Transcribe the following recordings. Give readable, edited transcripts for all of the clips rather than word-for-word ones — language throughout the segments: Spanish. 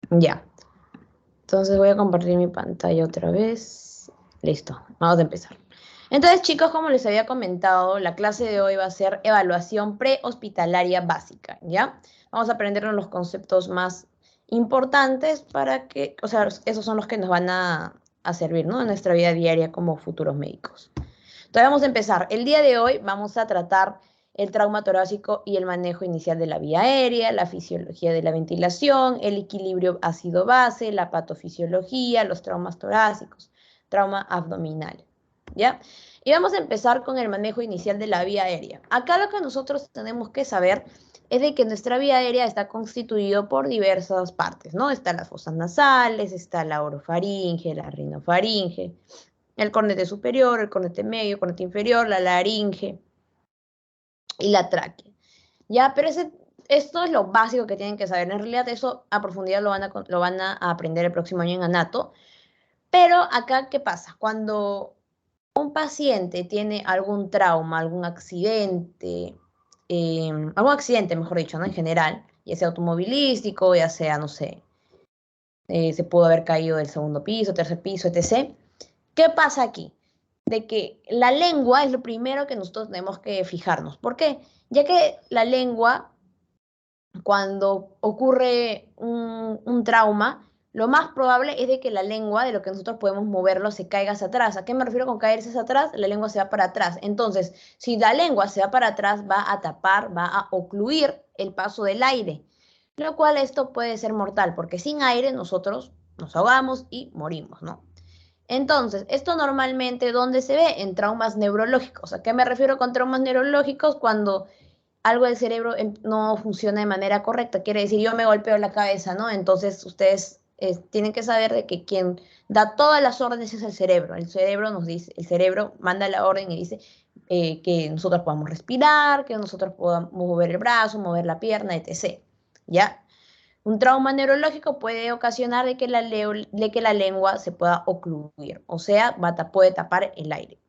Ya. Entonces voy a compartir mi pantalla otra vez. Listo, vamos a empezar. Entonces, chicos, como les había comentado, la clase de hoy va a ser evaluación prehospitalaria básica, ¿ya? Vamos a aprendernos los conceptos más importantes para que, o sea, esos son los que nos van a servir, ¿no? En nuestra vida diaria como futuros médicos. Entonces vamos a empezar. El día de hoy vamos a tratar el trauma torácico y el manejo inicial de la vía aérea, la fisiología de la ventilación, el equilibrio ácido-base, la patofisiología, los traumas torácicos, trauma abdominal. ¿Ya? Y vamos a empezar con el manejo inicial de la vía aérea. Acá lo que nosotros tenemos que saber es de que nuestra vía aérea está constituido por diversas partes, ¿no? Están las fosas nasales, está la orofaringe, la rinofaringe, el cornete superior, el cornete medio, el cornete inferior, la laringe y la tráquea. Ya, pero esto es lo básico que tienen que saber. En realidad eso a profundidad lo van a aprender el próximo año en Anato. Pero acá, ¿qué pasa? Cuando un paciente tiene algún trauma, algún accidente, mejor dicho, ¿no? En general, ya sea automovilístico, ya sea, no sé, se pudo haber caído del segundo piso, tercer piso, etc. ¿Qué pasa aquí? De que la lengua es lo primero que nosotros tenemos que fijarnos. ¿Por qué? Ya que la lengua, cuando ocurre un trauma, lo más probable es de que la lengua, de lo que nosotros podemos moverlo, se caiga hacia atrás. ¿A qué me refiero con caerse hacia atrás? La lengua se va para atrás. Entonces, si la lengua se va para atrás, va a tapar, va a ocluir el paso del aire, lo cual esto puede ser mortal, porque sin aire nosotros nos ahogamos y morimos, ¿no? Entonces, esto normalmente, ¿dónde se ve? En traumas neurológicos. ¿A qué me refiero con traumas neurológicos? Cuando algo del cerebro no funciona de manera correcta. Quiere decir, yo me golpeo la cabeza, ¿no? Entonces, ustedes tienen que saber de que quien da todas las órdenes es el cerebro. El cerebro nos dice, el cerebro manda la orden y dice que nosotros podamos respirar, que nosotros podamos mover el brazo, mover la pierna, etc. ¿Ya? Un trauma neurológico puede ocasionar de que la lengua se pueda ocluir, o sea, puede tapar el aire.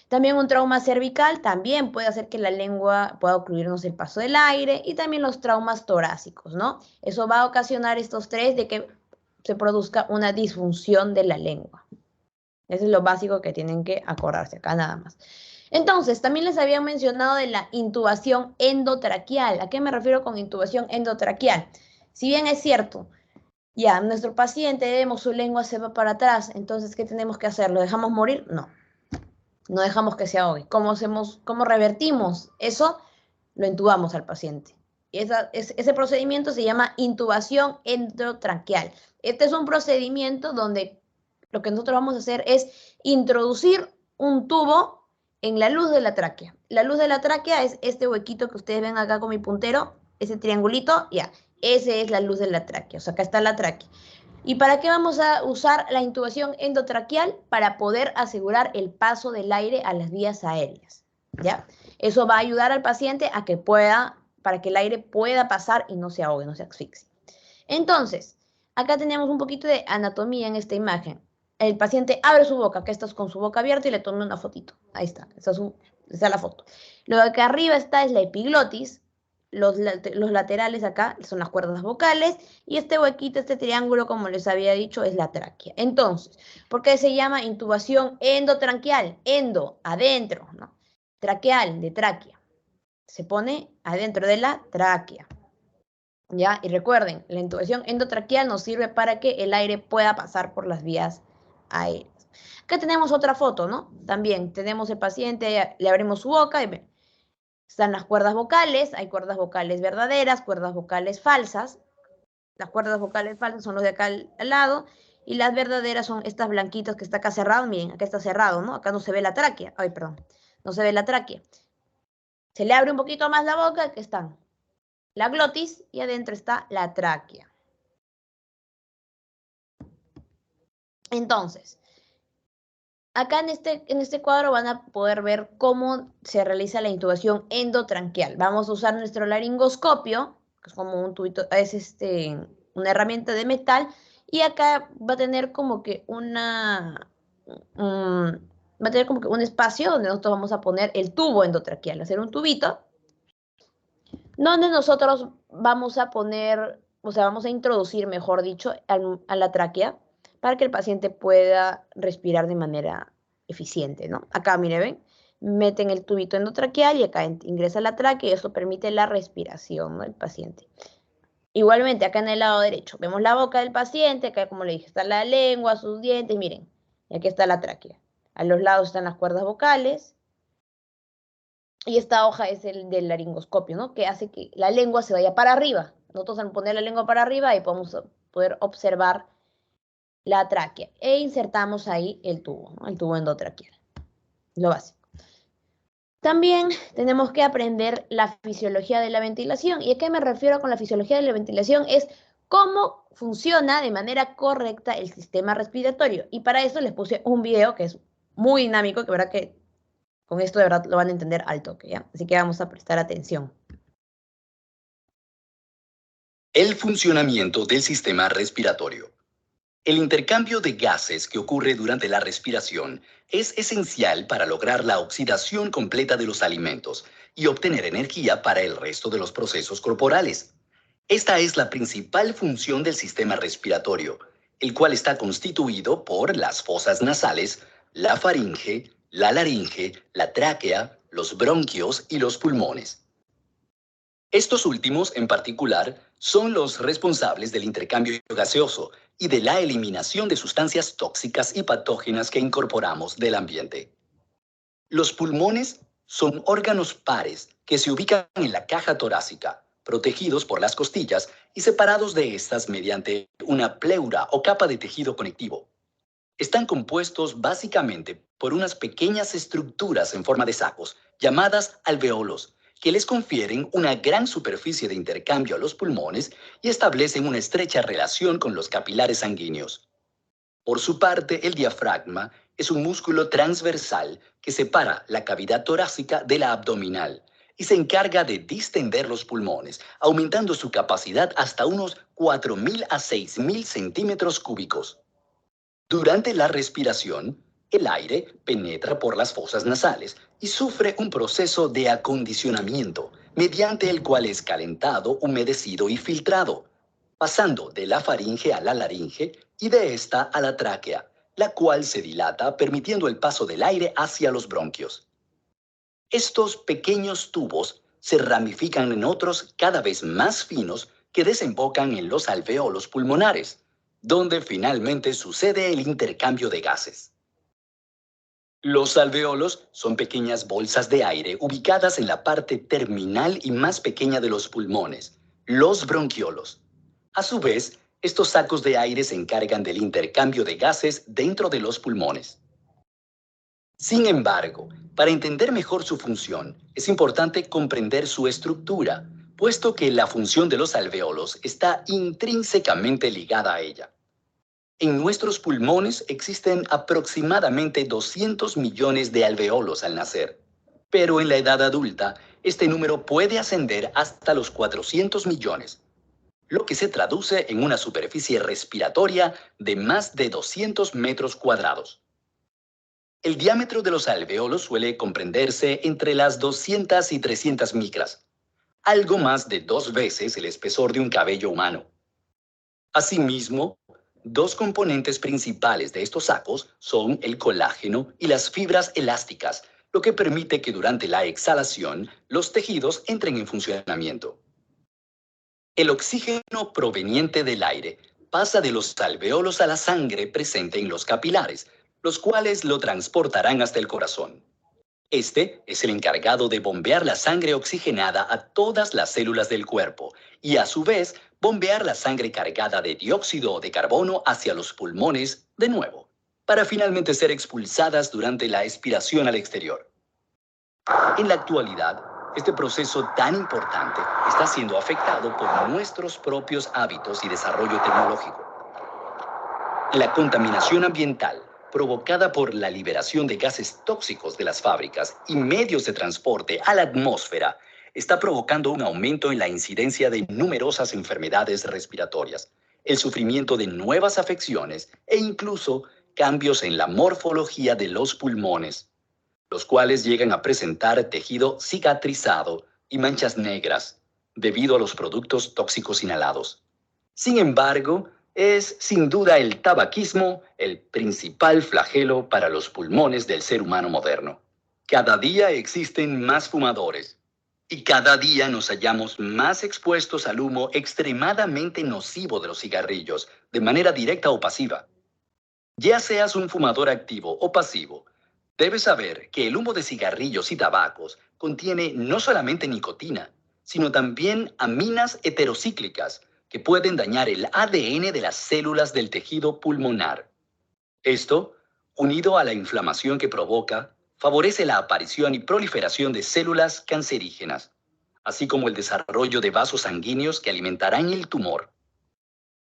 También un trauma cervical también puede hacer que la lengua pueda ocluirnos el paso del aire, y también los traumas torácicos, ¿no? Eso va a ocasionar estos tres de que se produzca una disfunción de la lengua. Eso es lo básico que tienen que acordarse acá nada más. Entonces, también les había mencionado de la intubación endotraqueal. ¿A qué me refiero con intubación endotraqueal? Si bien es cierto, ya, nuestro paciente, vemos su lengua se va para atrás, entonces, ¿qué tenemos que hacer? ¿Lo dejamos morir? No, no dejamos que se ahogue. ¿Cómo revertimos eso? Lo intubamos al paciente. Ese procedimiento se llama intubación endotraqueal. Este es un procedimiento donde lo que nosotros vamos a hacer es introducir un tubo en la luz de la tráquea. La luz de la tráquea es este huequito que ustedes ven acá con mi puntero, ese triangulito, ya, ese es la luz de la tráquea, o sea, acá está la tráquea. ¿Y para qué vamos a usar la intubación endotraqueal? Para poder asegurar el paso del aire a las vías aéreas, ¿ya? Eso va a ayudar al paciente a que para que el aire pueda pasar y no se ahogue, no se asfixie. Entonces, acá tenemos un poquito de anatomía en esta imagen. El paciente abre su boca, que está con su boca abierta, y le toma una fotito. Ahí está, esa es la foto. Lo que arriba está es la epiglotis, los laterales acá son las cuerdas vocales, y este huequito, este triángulo, como les había dicho, es la tráquea. Entonces, ¿por qué se llama intubación endotranqueal? Endo, adentro, ¿no? Traqueal, de tráquea. Se pone adentro de la tráquea. ¿Ya? Y recuerden, la intubación endotraqueal nos sirve para que el aire pueda pasar por las vías aéreas. Acá tenemos otra foto, ¿no? También tenemos el paciente, le abrimos su boca y ven, están las cuerdas vocales, hay cuerdas vocales verdaderas, cuerdas vocales falsas. Las cuerdas vocales falsas son los de acá al lado, y las verdaderas son estas blanquitas que está acá cerrado. Miren, acá está cerrado, ¿no? Acá no se ve la tráquea. Ay, perdón, no se ve la tráquea. Se le abre un poquito más la boca, que están la glotis y adentro está la tráquea. Entonces, acá en este cuadro van a poder ver cómo se realiza la intubación endotranqueal. Vamos a usar nuestro laringoscopio, que es como un tubito, una herramienta de metal, y acá va a tener como que va a tener como que un espacio donde nosotros vamos a poner el tubo endotraqueal, hacer un tubito, donde nosotros vamos a poner o sea, vamos a introducir, mejor dicho, a la tráquea para que el paciente pueda respirar de manera eficiente, ¿no? Acá, mire, ven, meten el tubito endotraqueal y acá ingresa la tráquea y eso permite la respiración, ¿no?, del paciente. Igualmente, acá en el lado derecho, vemos la boca del paciente, acá, como le dije, está la lengua, sus dientes, miren, y aquí está la tráquea. A los lados están las cuerdas vocales, y esta hoja es el del laringoscopio, ¿no?, que hace que la lengua se vaya para arriba. Nosotros al poner la lengua para arriba, ahí podemos poder observar la tráquea. E insertamos ahí el tubo, ¿no?, el tubo endotraqueal, lo básico. También tenemos que aprender la fisiología de la ventilación. ¿Y a qué me refiero con la fisiología de la ventilación? Es cómo funciona de manera correcta el sistema respiratorio. Y para eso les puse un video que es muy dinámico, que verdad que con esto de verdad lo van a entender al toque, ¿ya? Así que vamos a prestar atención. El funcionamiento del sistema respiratorio. El intercambio de gases que ocurre durante la respiración es esencial para lograr la oxidación completa de los alimentos y obtener energía para el resto de los procesos corporales. Esta es la principal función del sistema respiratorio, el cual está constituido por las fosas nasales, la faringe, la laringe, la tráquea, los bronquios y los pulmones. Estos últimos, en particular, son los responsables del intercambio gaseoso y de la eliminación de sustancias tóxicas y patógenas que incorporamos del ambiente. Los pulmones son órganos pares que se ubican en la caja torácica, protegidos por las costillas y separados de estas mediante una pleura o capa de tejido conectivo. Están compuestos básicamente por unas pequeñas estructuras en forma de sacos, llamadas alveolos, que les confieren una gran superficie de intercambio a los pulmones y establecen una estrecha relación con los capilares sanguíneos. Por su parte, el diafragma es un músculo transversal que separa la cavidad torácica de la abdominal y se encarga de distender los pulmones, aumentando su capacidad hasta unos 4.000 a 6.000 centímetros cúbicos. Durante la respiración, el aire penetra por las fosas nasales y sufre un proceso de acondicionamiento, mediante el cual es calentado, humedecido y filtrado, pasando de la faringe a la laringe y de esta a la tráquea, la cual se dilata permitiendo el paso del aire hacia los bronquios. Estos pequeños tubos se ramifican en otros cada vez más finos que desembocan en los alveolos pulmonares, donde finalmente sucede el intercambio de gases. Los alveolos son pequeñas bolsas de aire ubicadas en la parte terminal y más pequeña de los pulmones, los bronquiolos. A su vez, estos sacos de aire se encargan del intercambio de gases dentro de los pulmones. Sin embargo, para entender mejor su función, es importante comprender su estructura, puesto que la función de los alveolos está intrínsecamente ligada a ella. En nuestros pulmones existen aproximadamente 200 millones de alveolos al nacer, pero en la edad adulta, este número puede ascender hasta los 400 millones, lo que se traduce en una superficie respiratoria de más de 200 metros cuadrados. El diámetro de los alveolos suele comprenderse entre las 200 y 300 micras, algo más de 2 veces el espesor de un cabello humano. Asimismo, dos componentes principales de estos sacos son el colágeno y las fibras elásticas, lo que permite que durante la exhalación los tejidos entren en funcionamiento. El oxígeno proveniente del aire pasa de los alveolos a la sangre presente en los capilares, los cuales lo transportarán hasta el corazón. Este es el encargado de bombear la sangre oxigenada a todas las células del cuerpo y a su vez bombear la sangre cargada de dióxido de carbono hacia los pulmones de nuevo, para finalmente ser expulsadas durante la expiración al exterior. En la actualidad, este proceso tan importante está siendo afectado por nuestros propios hábitos y desarrollo tecnológico. La contaminación ambiental provocada por la liberación de gases tóxicos de las fábricas y medios de transporte a la atmósfera está provocando un aumento en la incidencia de numerosas enfermedades respiratorias, el sufrimiento de nuevas afecciones e incluso cambios en la morfología de los pulmones, los cuales llegan a presentar tejido cicatrizado y manchas negras debido a los productos tóxicos inhalados. Sin embargo, es sin duda el tabaquismo el principal flagelo para los pulmones del ser humano moderno. Cada día existen más fumadores y cada día nos hallamos más expuestos al humo extremadamente nocivo de los cigarrillos, de manera directa o pasiva. Ya seas un fumador activo o pasivo, debes saber que el humo de cigarrillos y tabacos contiene no solamente nicotina, sino también aminas heterocíclicas que pueden dañar el ADN de las células del tejido pulmonar. Esto, unido a la inflamación que provoca, favorece la aparición y proliferación de células cancerígenas, así como el desarrollo de vasos sanguíneos que alimentarán el tumor.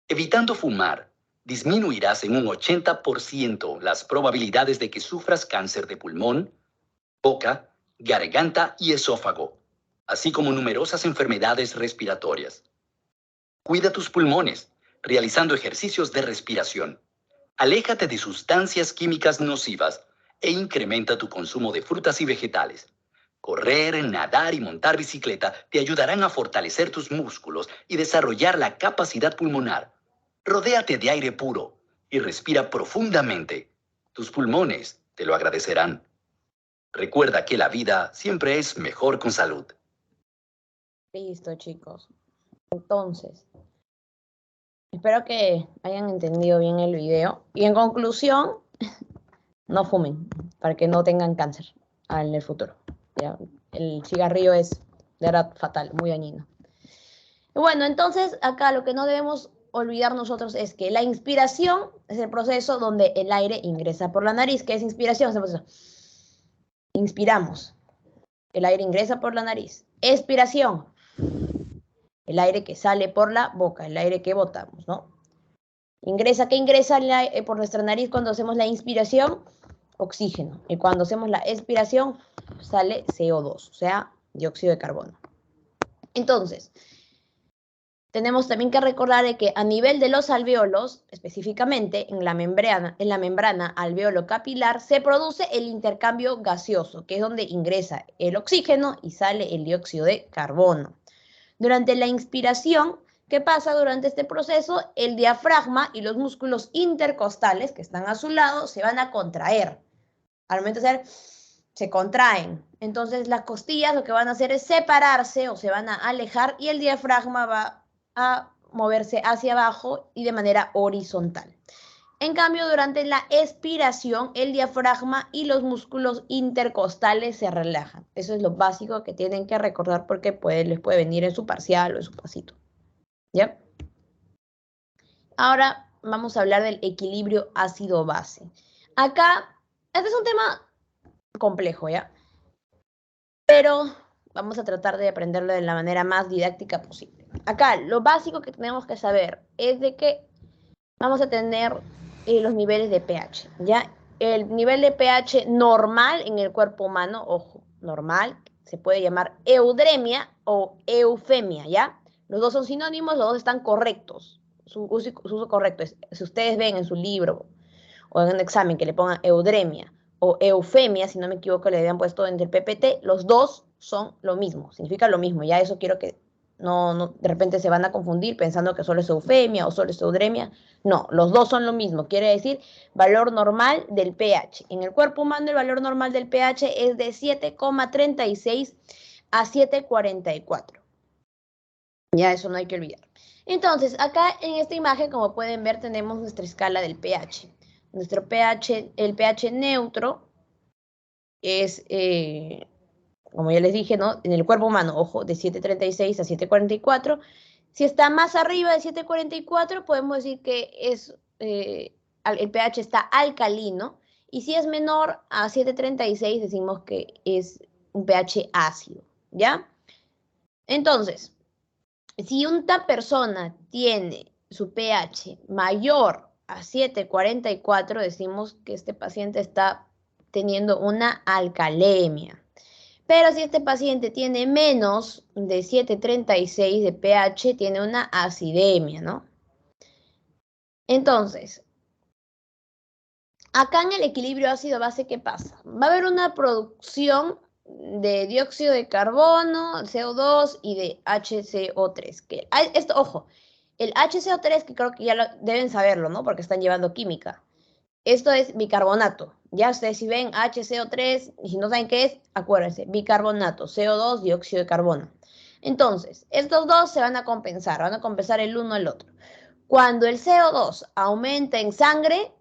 Evitando fumar, disminuirás en un 80% las probabilidades de que sufras cáncer de pulmón, boca, garganta y esófago, así como numerosas enfermedades respiratorias. Cuida tus pulmones, realizando ejercicios de respiración. Aléjate de sustancias químicas nocivas e incrementa tu consumo de frutas y vegetales. Correr, nadar y montar bicicleta te ayudarán a fortalecer tus músculos y desarrollar la capacidad pulmonar. Rodéate de aire puro y respira profundamente. Tus pulmones te lo agradecerán. Recuerda que la vida siempre es mejor con salud. Listo, chicos. Entonces, espero que hayan entendido bien el video. Y en conclusión, no fumen para que no tengan cáncer en el futuro. ¿Ya? El cigarrillo es de verdad fatal, muy dañino. Bueno, entonces acá lo que no debemos olvidar nosotros es que la inspiración es el proceso donde el aire ingresa por la nariz. ¿Qué es inspiración? Es el proceso. Inspiramos, el aire ingresa por la nariz. Expiración, el aire que sale por la boca, el aire que botamos, ¿no? ¿Qué ingresa por nuestra nariz cuando hacemos la inspiración? Oxígeno. Y cuando hacemos la expiración, sale CO2, o sea, dióxido de carbono. Entonces, tenemos también que recordar que a nivel de los alvéolos, específicamente en la membrana alvéolo capilar, se produce el intercambio gaseoso, que es donde ingresa el oxígeno y sale el dióxido de carbono. Durante la inspiración, ¿qué pasa durante este proceso? El diafragma y los músculos intercostales que están a su lado se van a contraer. Al momento de hacer, se contraen. Entonces las costillas lo que van a hacer es separarse o se van a alejar y el diafragma va a moverse hacia abajo y de manera horizontal. En cambio, durante la expiración, el diafragma y los músculos intercostales se relajan. Eso es lo básico que tienen que recordar porque les puede venir en su parcial o en su pasito. ¿Ya? Ahora vamos a hablar del equilibrio ácido-base. Acá, este es un tema complejo, ¿ya? Pero vamos a tratar de aprenderlo de la manera más didáctica posible. Acá, lo básico que tenemos que saber es de que vamos a tener los niveles de pH, ¿ya? El nivel de pH normal en el cuerpo humano, ojo, normal, se puede llamar eudemia o eufemia, ¿ya? Los dos son sinónimos, los dos están correctos. Su uso correcto es, si ustedes ven en su libro o en un examen que le pongan eudemia o eufemia, si no me equivoco, le habían puesto en el PPT, los dos son lo mismo, significa lo mismo. Ya eso quiero que no, de repente se van a confundir pensando que solo es eufemia o solo es eudemia. No, los dos son lo mismo, quiere decir valor normal del pH. En el cuerpo humano el valor normal del pH es de 7,36 a 7,44. Ya eso no hay que olvidar. Entonces, acá en esta imagen, como pueden ver, tenemos nuestra escala del pH. Nuestro pH, el pH neutro es, como ya les dije, ¿no? En el cuerpo humano, ojo, de 7,36 a 7,44. Si está más arriba de 7,44, podemos decir que es, el pH está alcalino. Y si es menor a 7,36, decimos que es un pH ácido, ¿ya? Entonces, si una persona tiene su pH mayor a 7,44, decimos que este paciente está teniendo una alcalemia. Pero si este paciente tiene menos de 7,36 de pH, tiene una acidemia, ¿no? Entonces, acá en el equilibrio ácido-base, ¿qué pasa? Va a haber una producción de dióxido de carbono, CO2 y de HCO3. Esto, ojo, El HCO3, que creo que ya deben saberlo, ¿no? Porque están llevando química. Esto es bicarbonato. Ya ustedes si ven HCO3 y si no saben qué es, acuérdense, bicarbonato, CO2, dióxido de carbono. Entonces, estos dos se van a compensar el uno al otro. Cuando el CO2 aumenta en sangre,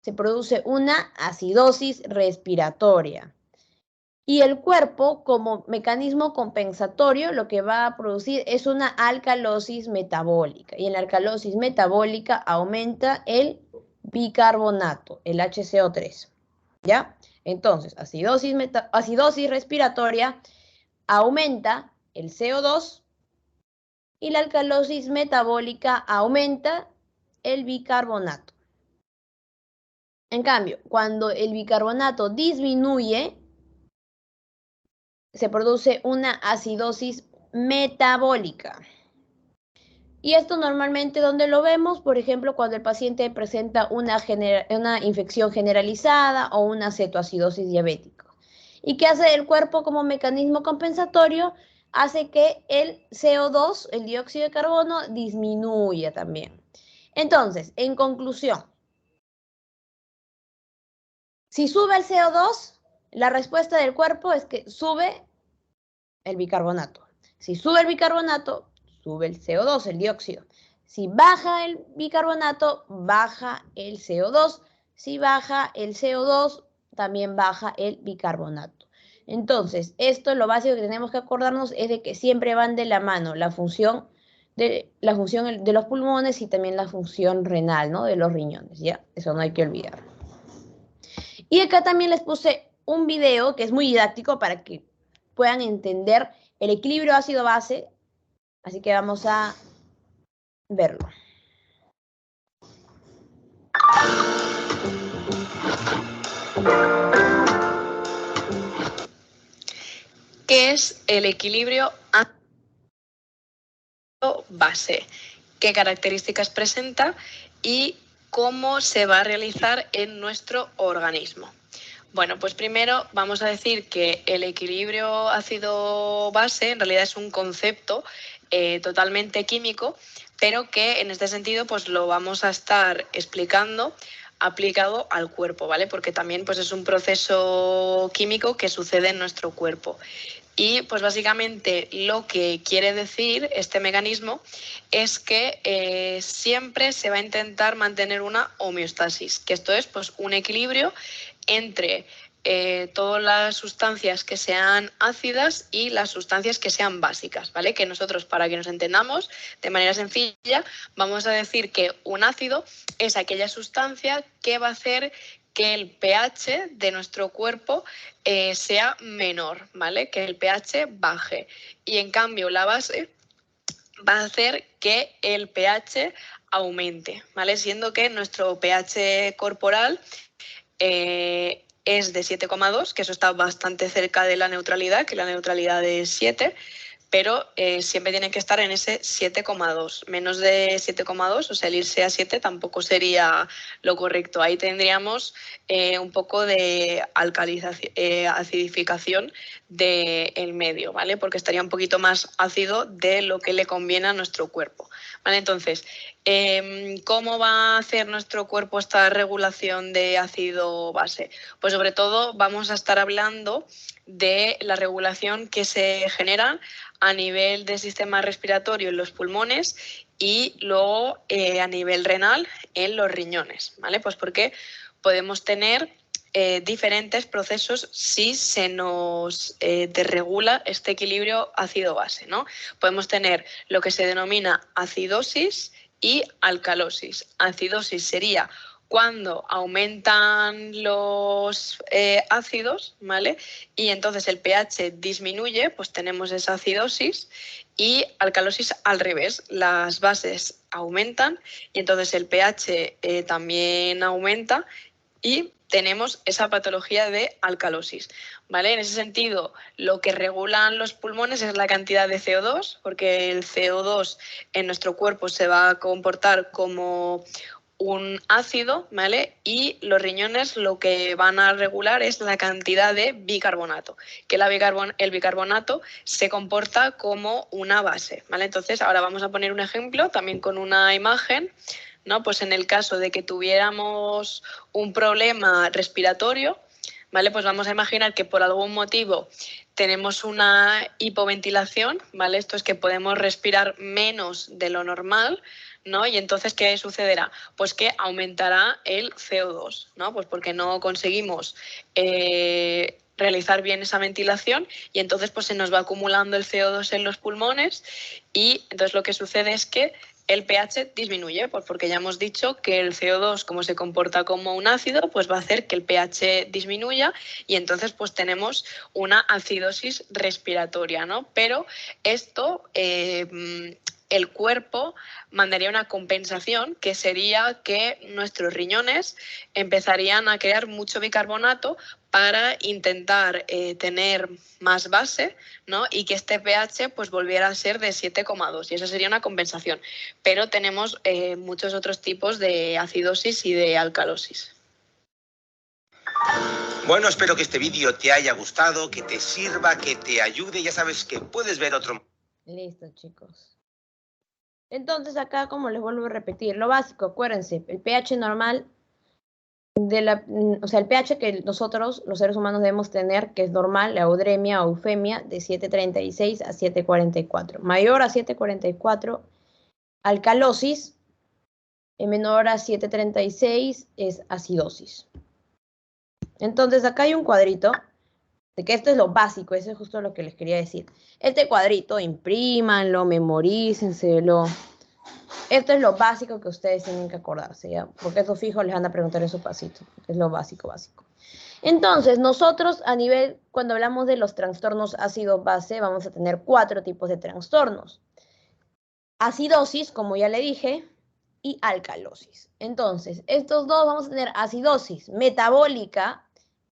se produce una acidosis respiratoria. Y el cuerpo, como mecanismo compensatorio, lo que va a producir es una alcalosis metabólica. Y en la alcalosis metabólica aumenta el bicarbonato, el HCO3. ¿Ya? Entonces, acidosis respiratoria aumenta el CO2 y la alcalosis metabólica aumenta el bicarbonato. En cambio, cuando el bicarbonato disminuye, se produce una acidosis metabólica. Y esto normalmente donde lo vemos, por ejemplo, cuando el paciente presenta una infección generalizada o una cetoacidosis diabética. ¿Y qué hace el cuerpo como mecanismo compensatorio? Hace que el CO2, el dióxido de carbono, disminuya también. Entonces, en conclusión, si sube el CO2, la respuesta del cuerpo es que sube el bicarbonato. Si sube el bicarbonato, sube el CO2, el dióxido. Si baja el bicarbonato, baja el CO2. Si baja el CO2, también baja el bicarbonato. Entonces, esto lo básico que tenemos que acordarnos es de que siempre van de la mano la función de los pulmones y también la función renal, ¿no? De los riñones, ¿ya? Eso no hay que olvidar. Y acá también les puse un video que es muy didáctico para que puedan entender el equilibrio ácido-base, así que vamos a verlo. ¿Qué es el equilibrio ácido-base? ¿Qué características presenta y cómo se va a realizar en nuestro organismo? Bueno, pues primero vamos a decir que el equilibrio ácido-base en realidad es un concepto totalmente químico, pero que en este sentido pues lo vamos a estar explicando aplicado al cuerpo, ¿vale? Porque también pues es un proceso químico que sucede en nuestro cuerpo. Y pues básicamente lo que quiere decir este mecanismo es que siempre se va a intentar mantener una homeostasis, que esto es pues un equilibrio entre todas las sustancias que sean ácidas y las sustancias que sean básicas, ¿vale? Que nosotros, para que nos entendamos de manera sencilla, vamos a decir que un ácido es aquella sustancia que va a hacer que el pH de nuestro cuerpo sea menor, ¿vale? Que el pH baje. Y en cambio la base va a hacer que el pH aumente, ¿vale? Siendo que nuestro pH corporal es de 7,2, que eso está bastante cerca de la neutralidad, que la neutralidad es 7, pero siempre tiene que estar en ese 7,2. Menos de 7,2, o sea, el irse a 7 tampoco sería lo correcto. Ahí tendríamos un poco de acidificación del medio, ¿vale? Porque estaría un poquito más ácido de lo que le conviene a nuestro cuerpo, ¿vale? Entonces, ¿cómo va a hacer nuestro cuerpo esta regulación de ácido-base? Pues sobre todo vamos a estar hablando de la regulación que se genera a nivel del sistema respiratorio en los pulmones y luego a nivel renal en los riñones, ¿vale? Pues porque podemos tener diferentes procesos si se nos desregula este equilibrio ácido-base, ¿no? Podemos tener lo que se denomina acidosis y alcalosis. Acidosis sería cuando aumentan los ácidos, ¿vale? Y entonces el pH disminuye, pues tenemos esa acidosis, y alcalosis al revés, las bases aumentan y entonces el pH también aumenta y tenemos esa patología de alcalosis, ¿vale? En ese sentido, lo que regulan los pulmones es la cantidad de CO2, porque el CO2 en nuestro cuerpo se va a comportar como un ácido, ¿vale? Y los riñones lo que van a regular es la cantidad de bicarbonato, que el bicarbonato se comporta como una base, ¿vale? Entonces, ahora vamos a poner un ejemplo también con una imagen, ¿no? Pues en el caso de que tuviéramos un problema respiratorio, ¿vale? Pues vamos a imaginar que por algún motivo tenemos una hipoventilación, ¿vale? Esto es que podemos respirar menos de lo normal, ¿no? Y entonces, ¿qué sucederá? Pues que aumentará el CO2, ¿no? Pues porque no conseguimos realizar bien esa ventilación y entonces pues se nos va acumulando el CO2 en los pulmones y entonces lo que sucede es que el pH disminuye, pues porque ya hemos dicho que el CO2, como se comporta como un ácido, pues va a hacer que el pH disminuya y entonces pues tenemos una acidosis respiratoria, ¿no? Pero esto, el cuerpo mandaría una compensación que sería que nuestros riñones empezarían a crear mucho bicarbonato para intentar tener más base, ¿no? Y que este pH pues volviera a ser de 7,2 y esa sería una compensación. Pero tenemos muchos otros tipos de acidosis y de alcalosis. Bueno, espero que este vídeo te haya gustado, que te sirva, que te ayude. Ya sabes que puedes ver otro. Listo, chicos. Entonces acá, como les vuelvo a repetir, lo básico, acuérdense, el pH normal o sea, el pH que nosotros, los seres humanos, debemos tener, que es normal, la eudemia o eufemia, de 7,36 a 7,44. Mayor a 7,44, alcalosis, menor a 7,36 es acidosis. Entonces acá hay un cuadrito, de que esto es lo básico, eso es justo lo que les quería decir. Este cuadrito, imprímanlo, memorícenselo. Esto es lo básico que ustedes tienen que acordarse, ¿ya? Porque estos fijos les van a preguntar en su pasito. Es lo básico, básico. Entonces, nosotros a nivel, cuando hablamos de los trastornos ácido-base, vamos a tener 4 tipos de trastornos. Acidosis, como ya le dije, y alcalosis. Entonces, estos dos vamos a tener acidosis metabólica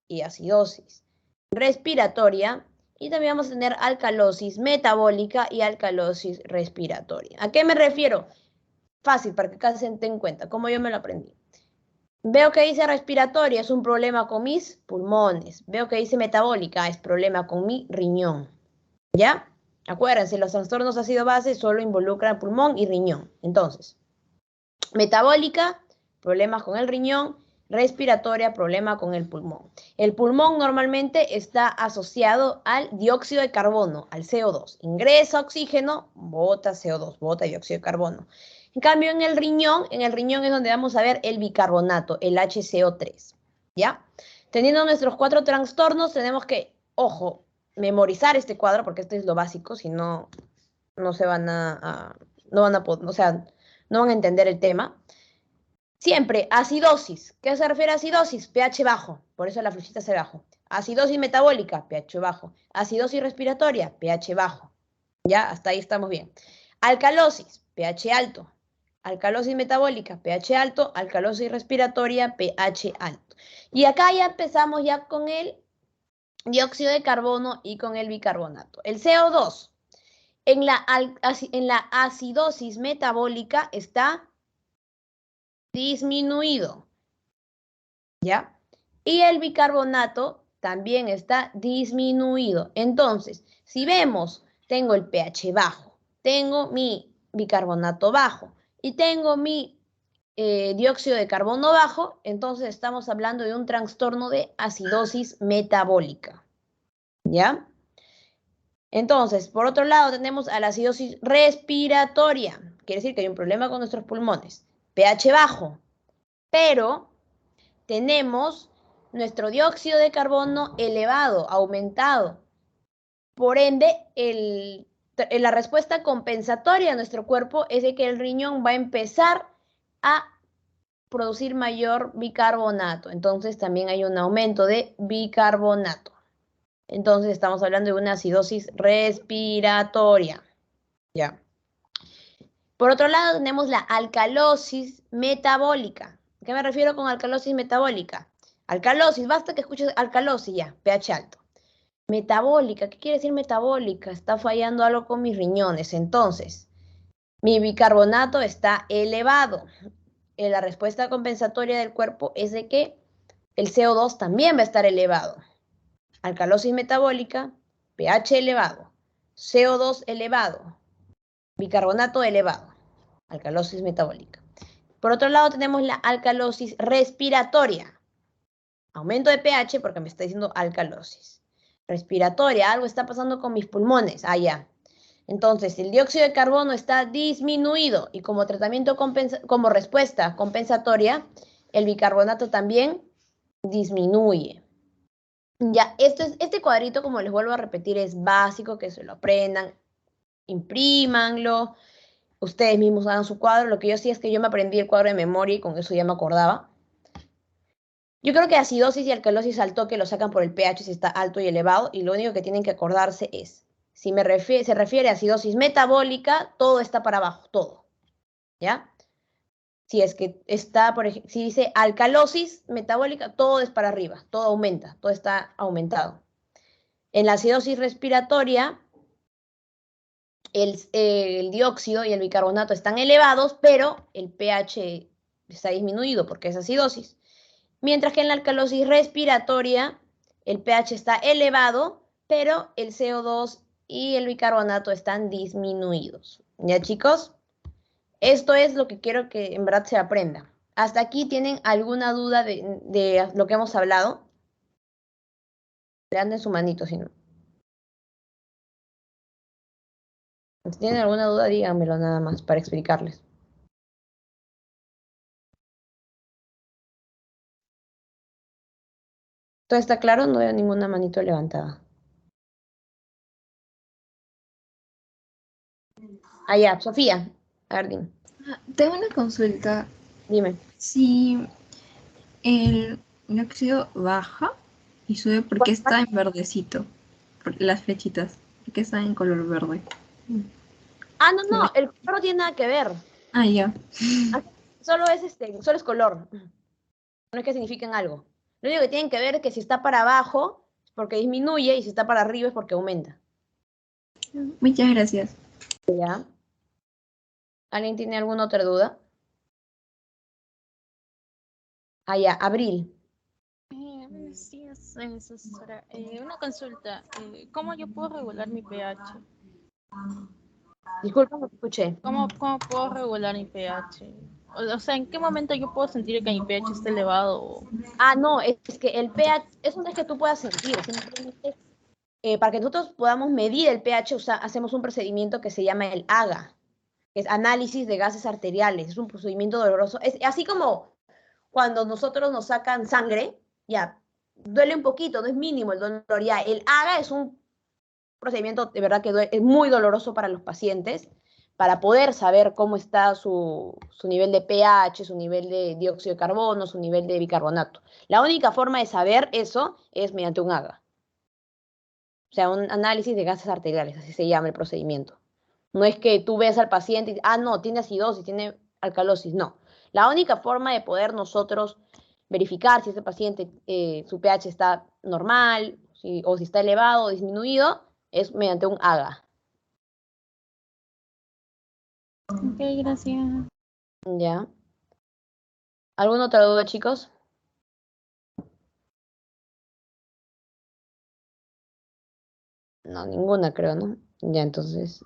y acidosis respiratoria. Y también vamos a tener alcalosis metabólica y alcalosis respiratoria. ¿A qué me refiero? Fácil, para que cada se den cuenta, como yo me lo aprendí. Veo que dice respiratoria, es un problema con mis pulmones. Veo que dice metabólica, es problema con mi riñón. ¿Ya? Acuérdense, los trastornos ácido-base solo involucran pulmón y riñón. Entonces, metabólica, problemas con el riñón. Respiratoria, problema con el pulmón. El pulmón normalmente está asociado al dióxido de carbono, al CO2. Ingresa oxígeno, bota CO2, bota dióxido de carbono. En cambio, en el riñón es donde vamos a ver el bicarbonato, el HCO3, ¿ya? Teniendo nuestros 4 trastornos, tenemos que, ojo, memorizar este cuadro, porque esto es lo básico, si no, no se van no van a poder, o sea, no van a entender el tema. Siempre, acidosis. ¿Qué se refiere a acidosis? pH bajo, por eso la flechita hacia abajo. Acidosis metabólica, pH bajo. Acidosis respiratoria, pH bajo. Ya, hasta ahí estamos bien. Alcalosis, pH alto. Alcalosis metabólica, pH alto. Alcalosis respiratoria, pH alto. Y acá ya empezamos ya con el dióxido de carbono y con el bicarbonato. El CO2, en la acidosis metabólica está disminuido, ¿ya? Y el bicarbonato también está disminuido. Entonces, si vemos, tengo el pH bajo, tengo mi bicarbonato bajo y tengo mi dióxido de carbono bajo, entonces estamos hablando de un trastorno de acidosis metabólica, ¿ya? Entonces, por otro lado, tenemos a la acidosis respiratoria. Quiere decir que hay un problema con nuestros pulmones. pH bajo, pero tenemos nuestro dióxido de carbono elevado, aumentado. Por ende, la respuesta compensatoria de nuestro cuerpo es de que el riñón va a empezar a producir mayor bicarbonato. Entonces, también hay un aumento de bicarbonato. Entonces, estamos hablando de una acidosis respiratoria. Ya. Por otro lado, tenemos la alcalosis metabólica. ¿A qué me refiero con alcalosis metabólica? Alcalosis, basta que escuches alcalosis ya, pH alto. Metabólica, ¿qué quiere decir metabólica? Está fallando algo con mis riñones. Entonces, mi bicarbonato está elevado. la respuesta compensatoria del cuerpo es de que el CO2 también va a estar elevado. Alcalosis metabólica, pH elevado, CO2 elevado, bicarbonato elevado, alcalosis metabólica. Por otro lado tenemos la alcalosis respiratoria. Aumento de pH porque me está diciendo alcalosis. Respiratoria, algo está pasando con mis pulmones. Ah, ya. Entonces, el dióxido de carbono está disminuido y como tratamiento como respuesta compensatoria, el bicarbonato también disminuye. Ya, este cuadrito, como les vuelvo a repetir, es básico, que se lo aprendan, imprímanlo, ustedes mismos hagan su cuadro. Lo que yo sí es que yo me aprendí el cuadro de memoria y con eso ya me acordaba. Yo creo que acidosis y alcalosis al toque lo sacan por el pH si está alto y elevado, y lo único que tienen que acordarse es, si se refiere a acidosis metabólica, todo está para abajo, todo, ¿ya? Si es que está, por ejemplo, si dice alcalosis metabólica, todo es para arriba, todo aumenta, todo está aumentado. En la acidosis respiratoria, el dióxido y el bicarbonato están elevados, pero el pH está disminuido porque es acidosis. Mientras que en la alcalosis respiratoria, el pH está elevado, pero el CO2 y el bicarbonato están disminuidos. ¿Ya, chicos? Esto es lo que quiero que en verdad se aprenda. ¿Hasta aquí tienen alguna duda de lo que hemos hablado? Levanten su manito, si no. Si tienen alguna duda, díganmelo nada más para explicarles. ¿Todo está claro? No veo ninguna manito levantada. Ah, ya, Sofía. A ver, dime. Tengo una consulta. Dime. Si el dióxido baja y sube, ¿por qué está en verdecito? Las flechitas, ¿por qué están en color verde? Ah, no, el color no tiene nada que ver. Ah, ya. Solo es color. No es que signifiquen algo. Lo único que tienen que ver es que si está para abajo es porque disminuye y si está para arriba es porque aumenta. Muchas gracias. ¿Ya? ¿Alguien tiene alguna otra duda? Ah, ya, Abril. Buenos días, asesora. Una consulta. ¿Cómo yo puedo regular mi pH? Disculpa, no te escuché. ¿Cómo puedo regular mi pH? O sea, ¿en qué momento yo puedo sentir que mi pH está elevado? Ah, no, es que el pH, eso no es que tú puedas sentir, simplemente para que nosotros podamos medir el pH, hacemos un procedimiento que se llama el AGA, que es análisis de gases arteriales. Es un procedimiento doloroso. Es así como cuando nosotros nos sacan sangre, ya, duele un poquito, no es mínimo el dolor, ya. El AGA es un procedimiento de verdad que es muy doloroso para los pacientes, para poder saber cómo está su nivel de pH, su nivel de dióxido de carbono, su nivel de bicarbonato. La única forma de saber eso es mediante un AGA. O sea, un análisis de gases arteriales, así se llama el procedimiento. No es que tú ves al paciente y, no, tiene acidosis, tiene alcalosis, no. La única forma de poder nosotros verificar si ese paciente, su pH está normal, o si está elevado o disminuido, es mediante un AGA. Ok, gracias. ¿Ya? ¿Alguna otra duda, chicos? No, ninguna creo, ¿no? Ya, entonces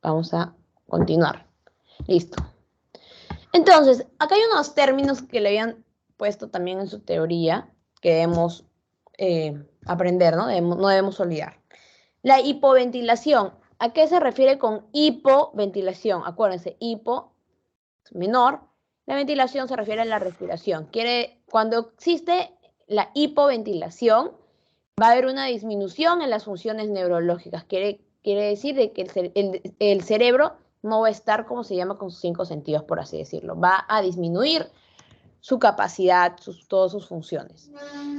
vamos a continuar. Listo. Entonces, acá hay unos términos que le habían puesto también en su teoría que debemos aprender, ¿no? No debemos olvidar. La hipoventilación. ¿A qué se refiere con hipoventilación? Acuérdense, hipo menor. La ventilación se refiere a la respiración. Cuando existe la hipoventilación, va a haber una disminución en las funciones neurológicas. Quiere decir de que el cerebro no va a estar, como se llama, con sus 5 sentidos, por así decirlo. Va a disminuir su capacidad, todas sus funciones.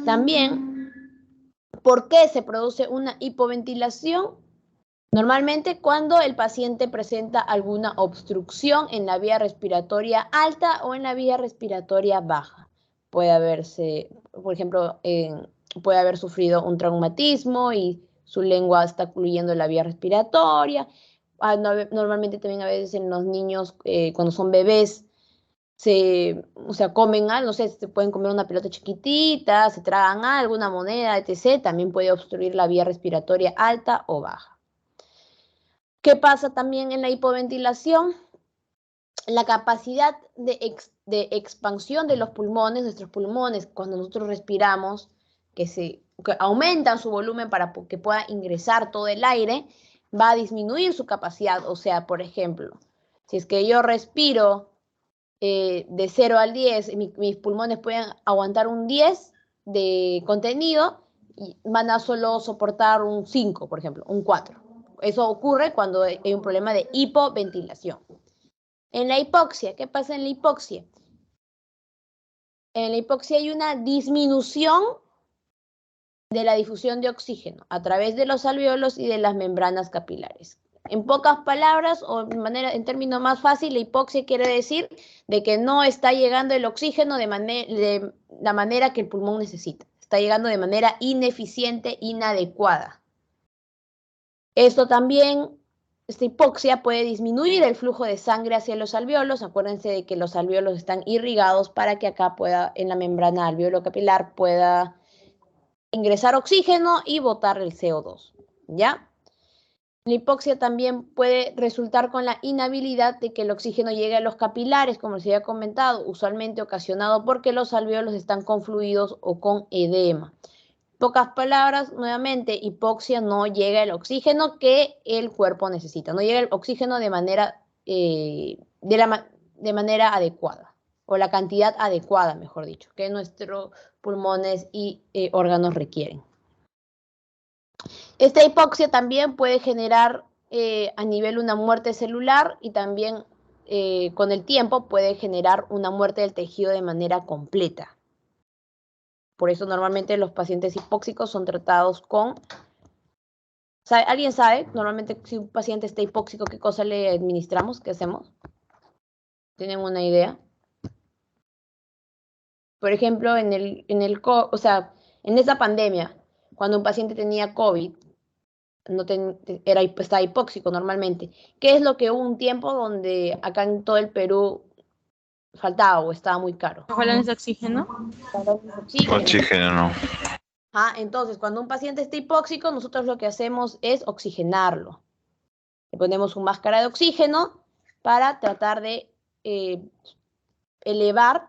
También, ¿por qué se produce una hipoventilación? Normalmente cuando el paciente presenta alguna obstrucción en la vía respiratoria alta o en la vía respiratoria baja. Puede haberse, por ejemplo, puede haber sufrido un traumatismo y su lengua está ocluyendo la vía respiratoria. Normalmente también a veces en los niños, cuando son bebés, o sea, comen algo, no sé, se pueden comer una pelota chiquitita, se tragan algo, una moneda, etc. También puede obstruir la vía respiratoria alta o baja. ¿Qué pasa también en la hipoventilación? La capacidad de expansión de los pulmones, nuestros pulmones, cuando nosotros respiramos, que aumentan su volumen para que pueda ingresar todo el aire, va a disminuir su capacidad. O sea, por ejemplo, si es que yo respiro de 0 al 10, mis pulmones pueden aguantar un 10 de contenido y van a solo soportar un 5, por ejemplo, un 4. Eso ocurre cuando hay un problema de hipoventilación. En la hipoxia, ¿qué pasa en la hipoxia? En la hipoxia hay una disminución de la difusión de oxígeno a través de los alvéolos y de las membranas capilares. En pocas palabras o en términos más fácil, la hipoxia quiere decir de que no está llegando el oxígeno de la manera que el pulmón necesita. Está llegando de manera ineficiente, inadecuada. Esto también, esta hipoxia puede disminuir el flujo de sangre hacia los alvéolos. Acuérdense de que los alvéolos están irrigados para que acá pueda, en la membrana alvéolo capilar, pueda ingresar oxígeno y botar el CO2, ¿ya? La hipoxia también puede resultar con la inhabilidad de que el oxígeno llegue a los capilares, como les había comentado, usualmente ocasionado porque los alvéolos están con fluidos o con edema. Pocas palabras, nuevamente, hipoxia, no llega el oxígeno que el cuerpo necesita, no llega el oxígeno de manera adecuada, o la cantidad adecuada, mejor dicho, que nuestros pulmones y órganos requieren. Esta hipoxia también puede generar a nivel una muerte celular y también con el tiempo puede generar una muerte del tejido de manera completa. Por eso normalmente los pacientes hipóxicos son tratados con... ¿Alguien sabe normalmente si un paciente está hipóxico qué cosa le administramos? ¿Qué hacemos? ¿Tienen una idea? Por ejemplo, en esa pandemia, cuando un paciente tenía COVID, estaba hipóxico normalmente. ¿Qué es lo que hubo un tiempo donde acá en todo el Perú faltaba o estaba muy caro? ¿Balones de oxígeno? Oxígeno, no. Entonces, cuando un paciente está hipóxico, nosotros lo que hacemos es oxigenarlo. Le ponemos una máscara de oxígeno para tratar de elevar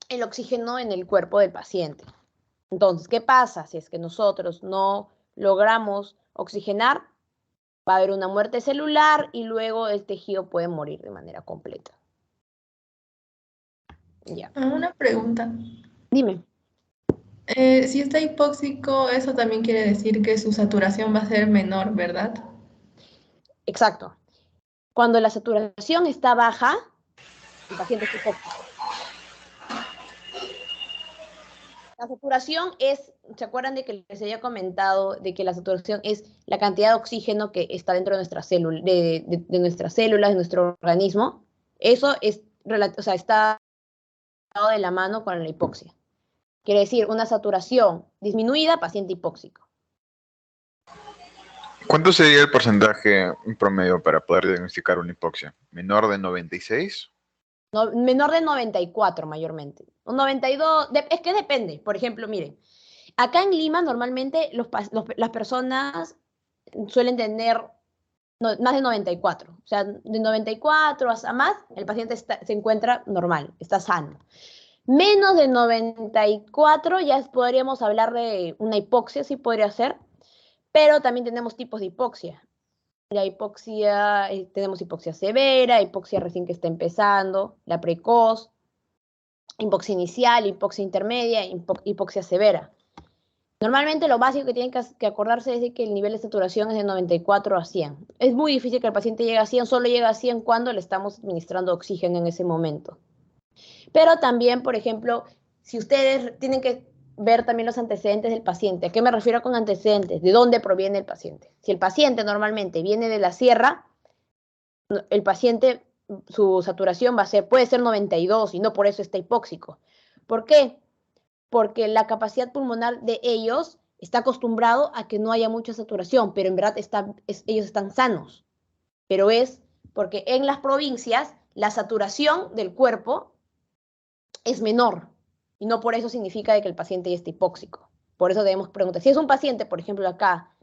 el oxígeno en el cuerpo del paciente. Entonces, ¿qué pasa si es que nosotros no logramos oxigenar? Va a haber una muerte celular y luego el tejido puede morir de manera completa. Ya. Una pregunta. Dime. Si está hipóxico, eso también quiere decir que su saturación va a ser menor, ¿verdad? Exacto. Cuando la saturación está baja, el paciente está hipóxico. La saturación ¿se acuerdan de que les había comentado de que la saturación es la cantidad de oxígeno que está dentro de nuestras células, de nuestras células, de nuestro organismo? Eso está de la mano con la hipoxia. Quiere decir, una saturación disminuida, paciente hipóxico. ¿Cuánto sería el porcentaje promedio para poder diagnosticar una hipoxia? ¿Menor de 96? No, menor de 94 mayormente. Un 92, es que depende. Por ejemplo, miren, acá en Lima normalmente las personas suelen tener más de 94. O sea, de 94 a más, el paciente se encuentra normal, está sano. Menos de 94 ya podríamos hablar de una hipoxia, sí podría ser, pero también tenemos tipos de hipoxia. La hipoxia, tenemos hipoxia severa, hipoxia recién que está empezando, la precoz, hipoxia inicial, hipoxia intermedia, hipoxia severa. Normalmente lo básico que tienen que acordarse es de que el nivel de saturación es de 94 a 100. Es muy difícil que el paciente llegue a 100, solo llega a 100 cuando le estamos administrando oxígeno en ese momento. Pero también, por ejemplo, si ustedes tienen que ver también los antecedentes del paciente. ¿A qué me refiero con antecedentes? ¿De dónde proviene el paciente? Si el paciente normalmente viene de la sierra, el paciente, su saturación puede ser 92 y no por eso está hipóxico. ¿Por qué? Porque la capacidad pulmonar de ellos está acostumbrado a que no haya mucha saturación, pero en verdad ellos están sanos. Pero es porque en las provincias la saturación del cuerpo es menor. Y no por eso significa de que el paciente ya esté hipóxico. Por eso debemos preguntar. Si es un paciente, por ejemplo, acá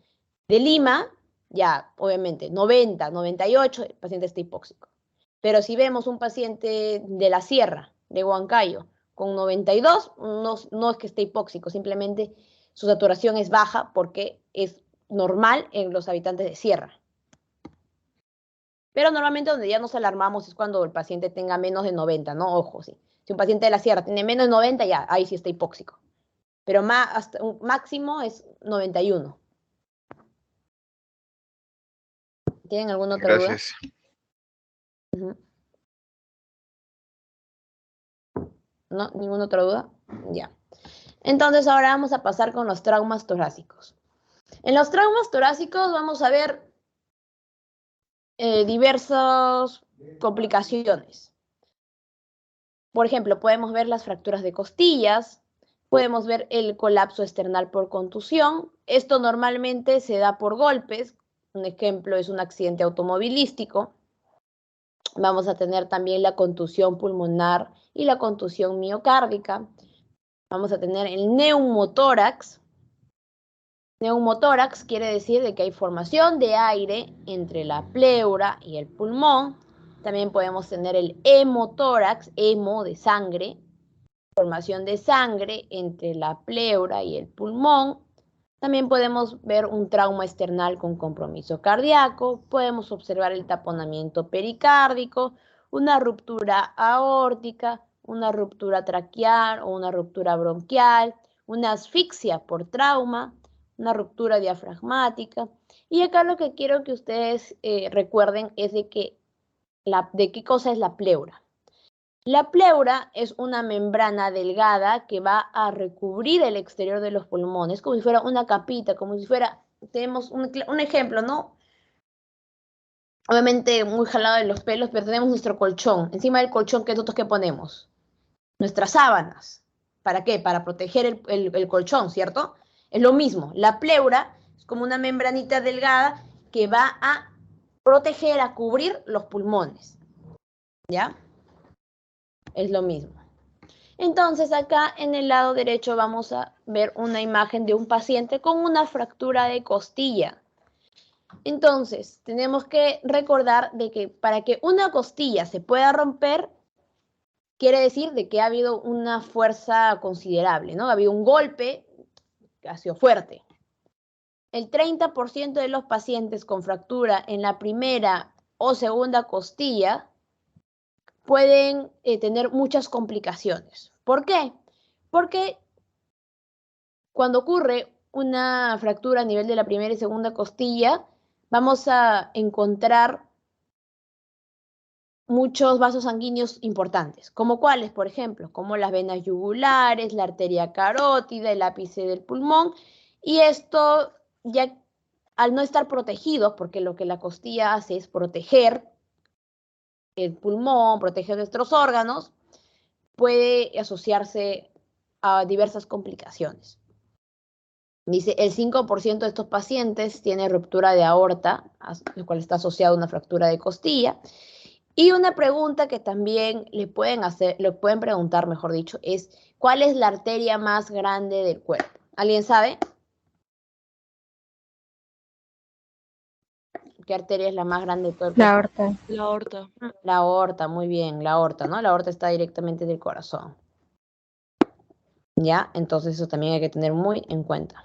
de Lima, ya, obviamente, 90, 98, el paciente está hipóxico. Pero si vemos un paciente de la sierra, de Huancayo, con 92, no es que esté hipóxico, simplemente su saturación es baja porque es normal en los habitantes de sierra. Pero normalmente donde ya nos alarmamos es cuando el paciente tenga menos de 90, ¿no? Ojo, sí. Si un paciente de la sierra tiene menos de 90, ya, ahí sí está hipóxico. Pero hasta un máximo es 91. ¿Tienen alguna otra duda? Gracias. ¿No? ¿Ninguna otra duda? Ya. Entonces ahora vamos a pasar con los traumas torácicos. En los traumas torácicos vamos a ver diversas complicaciones. Por ejemplo, podemos ver las fracturas de costillas, podemos ver el colapso esternal por contusión. Esto normalmente se da por golpes. Un ejemplo es un accidente automovilístico. Vamos a tener también la contusión pulmonar y la contusión miocárdica. Vamos a tener el neumotórax. Neumotórax quiere decir de que hay formación de aire entre la pleura y el pulmón. También podemos tener el hemotórax, hemo de sangre, formación de sangre entre la pleura y el pulmón. También podemos ver un trauma external con compromiso cardíaco. Podemos observar el taponamiento pericárdico, una ruptura aórtica, una ruptura traqueal o una ruptura bronquial, una asfixia por trauma, una ruptura diafragmática. Y acá lo que quiero que ustedes recuerden es de qué cosa es la pleura. La pleura es una membrana delgada que va a recubrir el exterior de los pulmones, como si fuera una capita, como si fuera, tenemos un ejemplo, ¿no? Obviamente muy jalado de los pelos, pero tenemos nuestro colchón. Encima del colchón, ¿qué nosotros qué ponemos? Nuestras sábanas. ¿Para qué? Para proteger el colchón, ¿cierto? Es lo mismo. La pleura es como una membranita delgada que va a proteger, a cubrir los pulmones. ¿Ya? Es lo mismo. Entonces acá en el lado derecho vamos a ver una imagen de un paciente con una fractura de costilla. Entonces tenemos que recordar de que para que una costilla se pueda romper, quiere decir de que ha habido una fuerza considerable, ¿no? Ha habido un golpe que ha sido fuerte. El 30% de los pacientes con fractura en la primera o segunda costilla pueden tener muchas complicaciones. ¿Por qué? Porque cuando ocurre una fractura a nivel de la primera y segunda costilla, vamos a encontrar muchos vasos sanguíneos importantes, como cuáles, por ejemplo, como las venas yugulares, la arteria carótida, el ápice del pulmón, y esto ya al no estar protegidos, porque lo que la costilla hace es proteger el pulmón, proteger nuestros órganos, puede asociarse a diversas complicaciones. Dice, el 5% de estos pacientes tiene ruptura de aorta, lo cual está asociado a una fractura de costilla. Y una pregunta que también le pueden preguntar, mejor dicho, es ¿cuál es la arteria más grande del cuerpo? ¿Alguien sabe? ¿Qué arteria es la más grande de todo el cuerpo? La aorta. La aorta. La aorta, muy bien, la aorta, ¿no? La aorta está directamente del corazón. ¿Ya? Entonces eso también hay que tener muy en cuenta.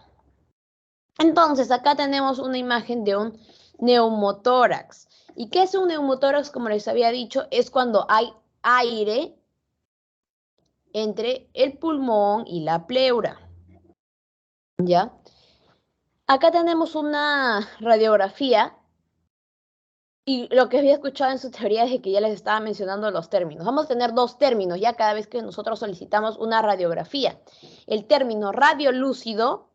Entonces, acá tenemos una imagen de un neumotórax. ¿Y qué es un neumotórax? Como les había dicho, es cuando hay aire entre el pulmón y la pleura. ¿Ya? Acá tenemos una radiografía y lo que había escuchado en su teoría es que ya les estaba mencionando los términos. Vamos a tener dos términos ya cada vez que nosotros solicitamos una radiografía. El término radiolúcido.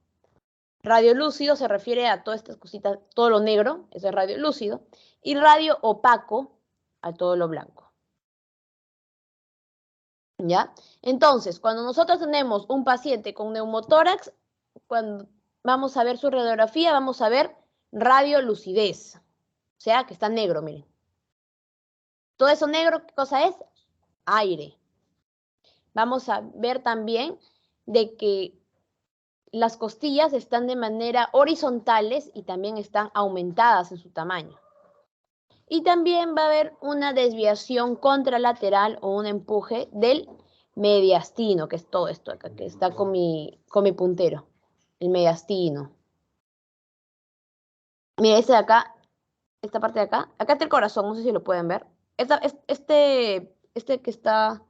Radiolúcido se refiere a todas estas cositas, todo lo negro, eso es radiolúcido, y radio opaco a todo lo blanco. ¿Ya? Entonces, cuando nosotros tenemos un paciente con neumotórax, cuando vamos a ver su radiografía, vamos a ver radiolucidez, o sea, que está negro, miren. Todo eso negro, ¿qué cosa es? Aire. Vamos a ver también de que las costillas están de manera horizontales y también están aumentadas en su tamaño. Y también va a haber una desviación contralateral o un empuje del mediastino, que es todo esto acá, que está con mi puntero, el mediastino. Mira, este de acá, esta parte de acá está el corazón, no sé si lo pueden ver. Este que está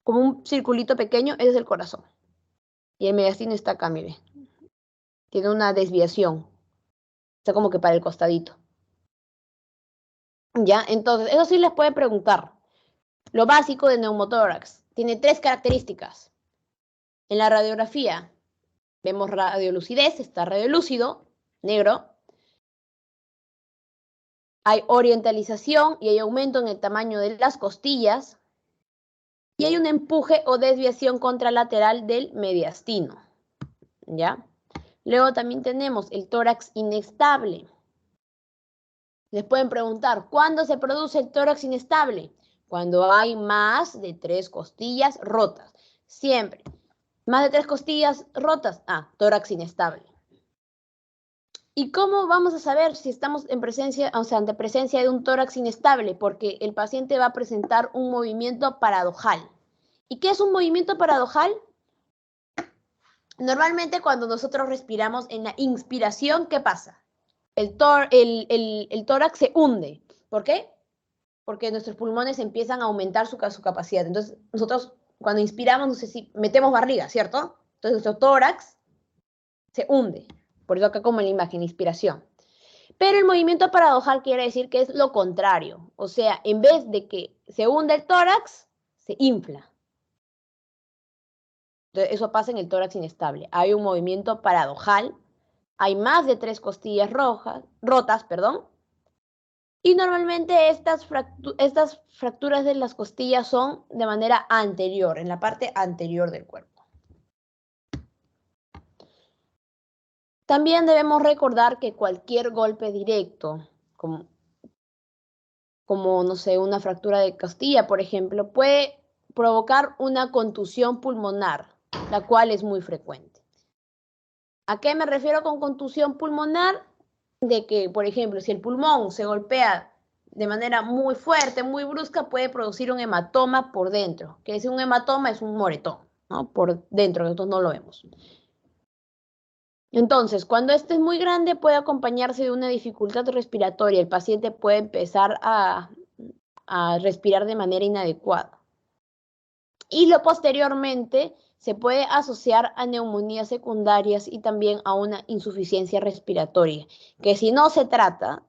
como un circulito pequeño, ese es el corazón. Y el mediastino está acá, mire. Tiene una desviación. Está como que para el costadito. ¿Ya? Entonces, eso sí les puede preguntar. Lo básico de neumotórax. Tiene 3 características. En la radiografía vemos radiolucidez, está radiolúcido, negro. Hay orientalización y hay aumento en el tamaño de las costillas. Y hay un empuje o desviación contralateral del mediastino. ¿Ya? Luego también tenemos el tórax inestable. Les pueden preguntar, ¿cuándo se produce el tórax inestable? Cuando hay más de 3 costillas rotas. Siempre. Más de 3 costillas rotas. Tórax inestable. ¿Y cómo vamos a saber si estamos en presencia, ante presencia de un tórax inestable? Porque el paciente va a presentar un movimiento paradojal. ¿Y qué es un movimiento paradojal? Normalmente cuando nosotros respiramos en la inspiración, ¿qué pasa? El tórax se hunde. ¿Por qué? Porque nuestros pulmones empiezan a aumentar su capacidad. Entonces, nosotros cuando inspiramos, no sé si metemos barriga, ¿cierto? Entonces, nuestro tórax se hunde. Por eso acá como en la imagen, inspiración. Pero el movimiento paradojal quiere decir que es lo contrario. O sea, en vez de que se hunde el tórax, se infla. Entonces, eso pasa en el tórax inestable. Hay un movimiento paradojal. Hay más de 3 costillas rotas. Y normalmente estas fracturas de las costillas son de manera anterior, en la parte anterior del cuerpo. También debemos recordar que cualquier golpe directo, como no sé, una fractura de costilla, por ejemplo, puede provocar una contusión pulmonar, la cual es muy frecuente. ¿A qué me refiero con contusión pulmonar? De que, por ejemplo, si el pulmón se golpea de manera muy fuerte, muy brusca, puede producir un hematoma por dentro. Que si un hematoma es un moretón, ¿no? Por dentro, nosotros no lo vemos. Entonces, cuando este es muy grande, puede acompañarse de una dificultad respiratoria. El paciente puede empezar a respirar de manera inadecuada. Y posteriormente se puede asociar a neumonías secundarias y también a una insuficiencia respiratoria, que si no se trata,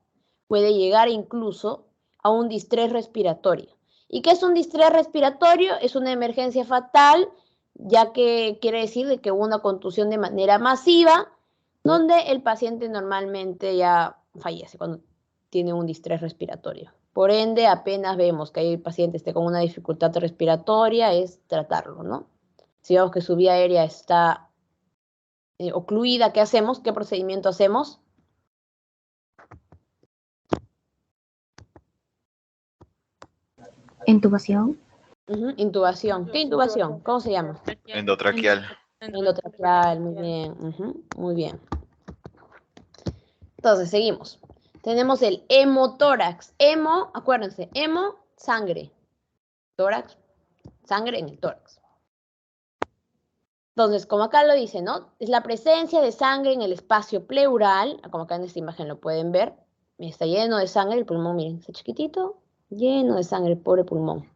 puede llegar incluso a un distrés respiratorio. ¿Y qué es un distrés respiratorio? Es una emergencia fatal, ya que quiere decir de que hubo una contusión de manera masiva, donde el paciente normalmente ya fallece cuando tiene un distrés respiratorio. Por ende, apenas vemos que el paciente esté con una dificultad respiratoria, es tratarlo, ¿no? Si vemos que su vía aérea está ocluida, ¿qué hacemos? ¿Qué procedimiento hacemos? Intubación. Intubación. ¿Qué intubación? ¿Cómo se llama? Endotraqueal. Endotraqueal, muy bien. Muy bien. Entonces, seguimos. Tenemos el hemotórax. Hemo, acuérdense, hemo, sangre. Tórax, sangre en el tórax. Entonces, como acá lo dice, ¿no? Es la presencia de sangre en el espacio pleural, como acá en esta imagen lo pueden ver. Está lleno de sangre el pulmón, miren, está chiquitito, lleno de sangre el pobre pulmón.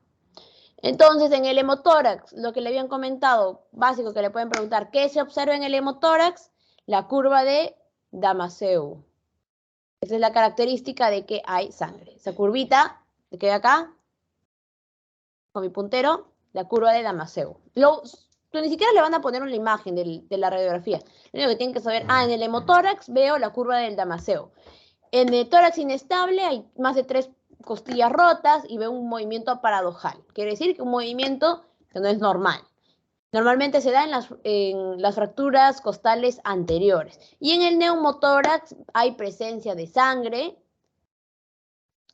Entonces, en el hemotórax, lo que le habían comentado, básico que le pueden preguntar, ¿qué se observa en el hemotórax? La curva de Damasceno. Esa es la característica de que hay sangre. Esa curvita, que queda acá, con mi puntero, la curva de Damasceno. Ni siquiera le van a poner una imagen de la radiografía. Lo único que tienen que saber, en el hemotórax veo la curva del Damasceno. En el tórax inestable hay más de 3 costillas rotas y veo un movimiento paradojal. Quiere decir que un movimiento que no es normal. Normalmente se da en las fracturas costales anteriores. Y en el neumotórax hay presencia de sangre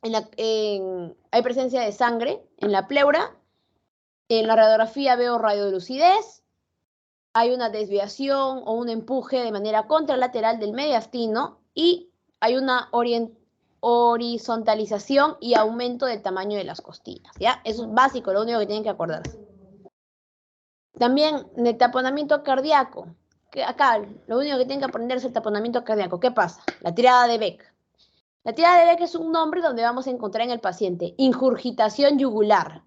hay presencia de sangre en la pleura. En la radiografía veo radio de lucidez. Hay una desviación o un empuje de manera contralateral del mediastino y hay una horizontalización y aumento del tamaño de las costillas, ¿ya? Eso es básico, lo único que tienen que acordarse. También en el taponamiento cardíaco, que acá lo único que tienen que aprender es el taponamiento cardíaco. ¿Qué pasa? La tirada de Beck. La tirada de Beck es un nombre donde vamos a encontrar en el paciente ingurgitación yugular.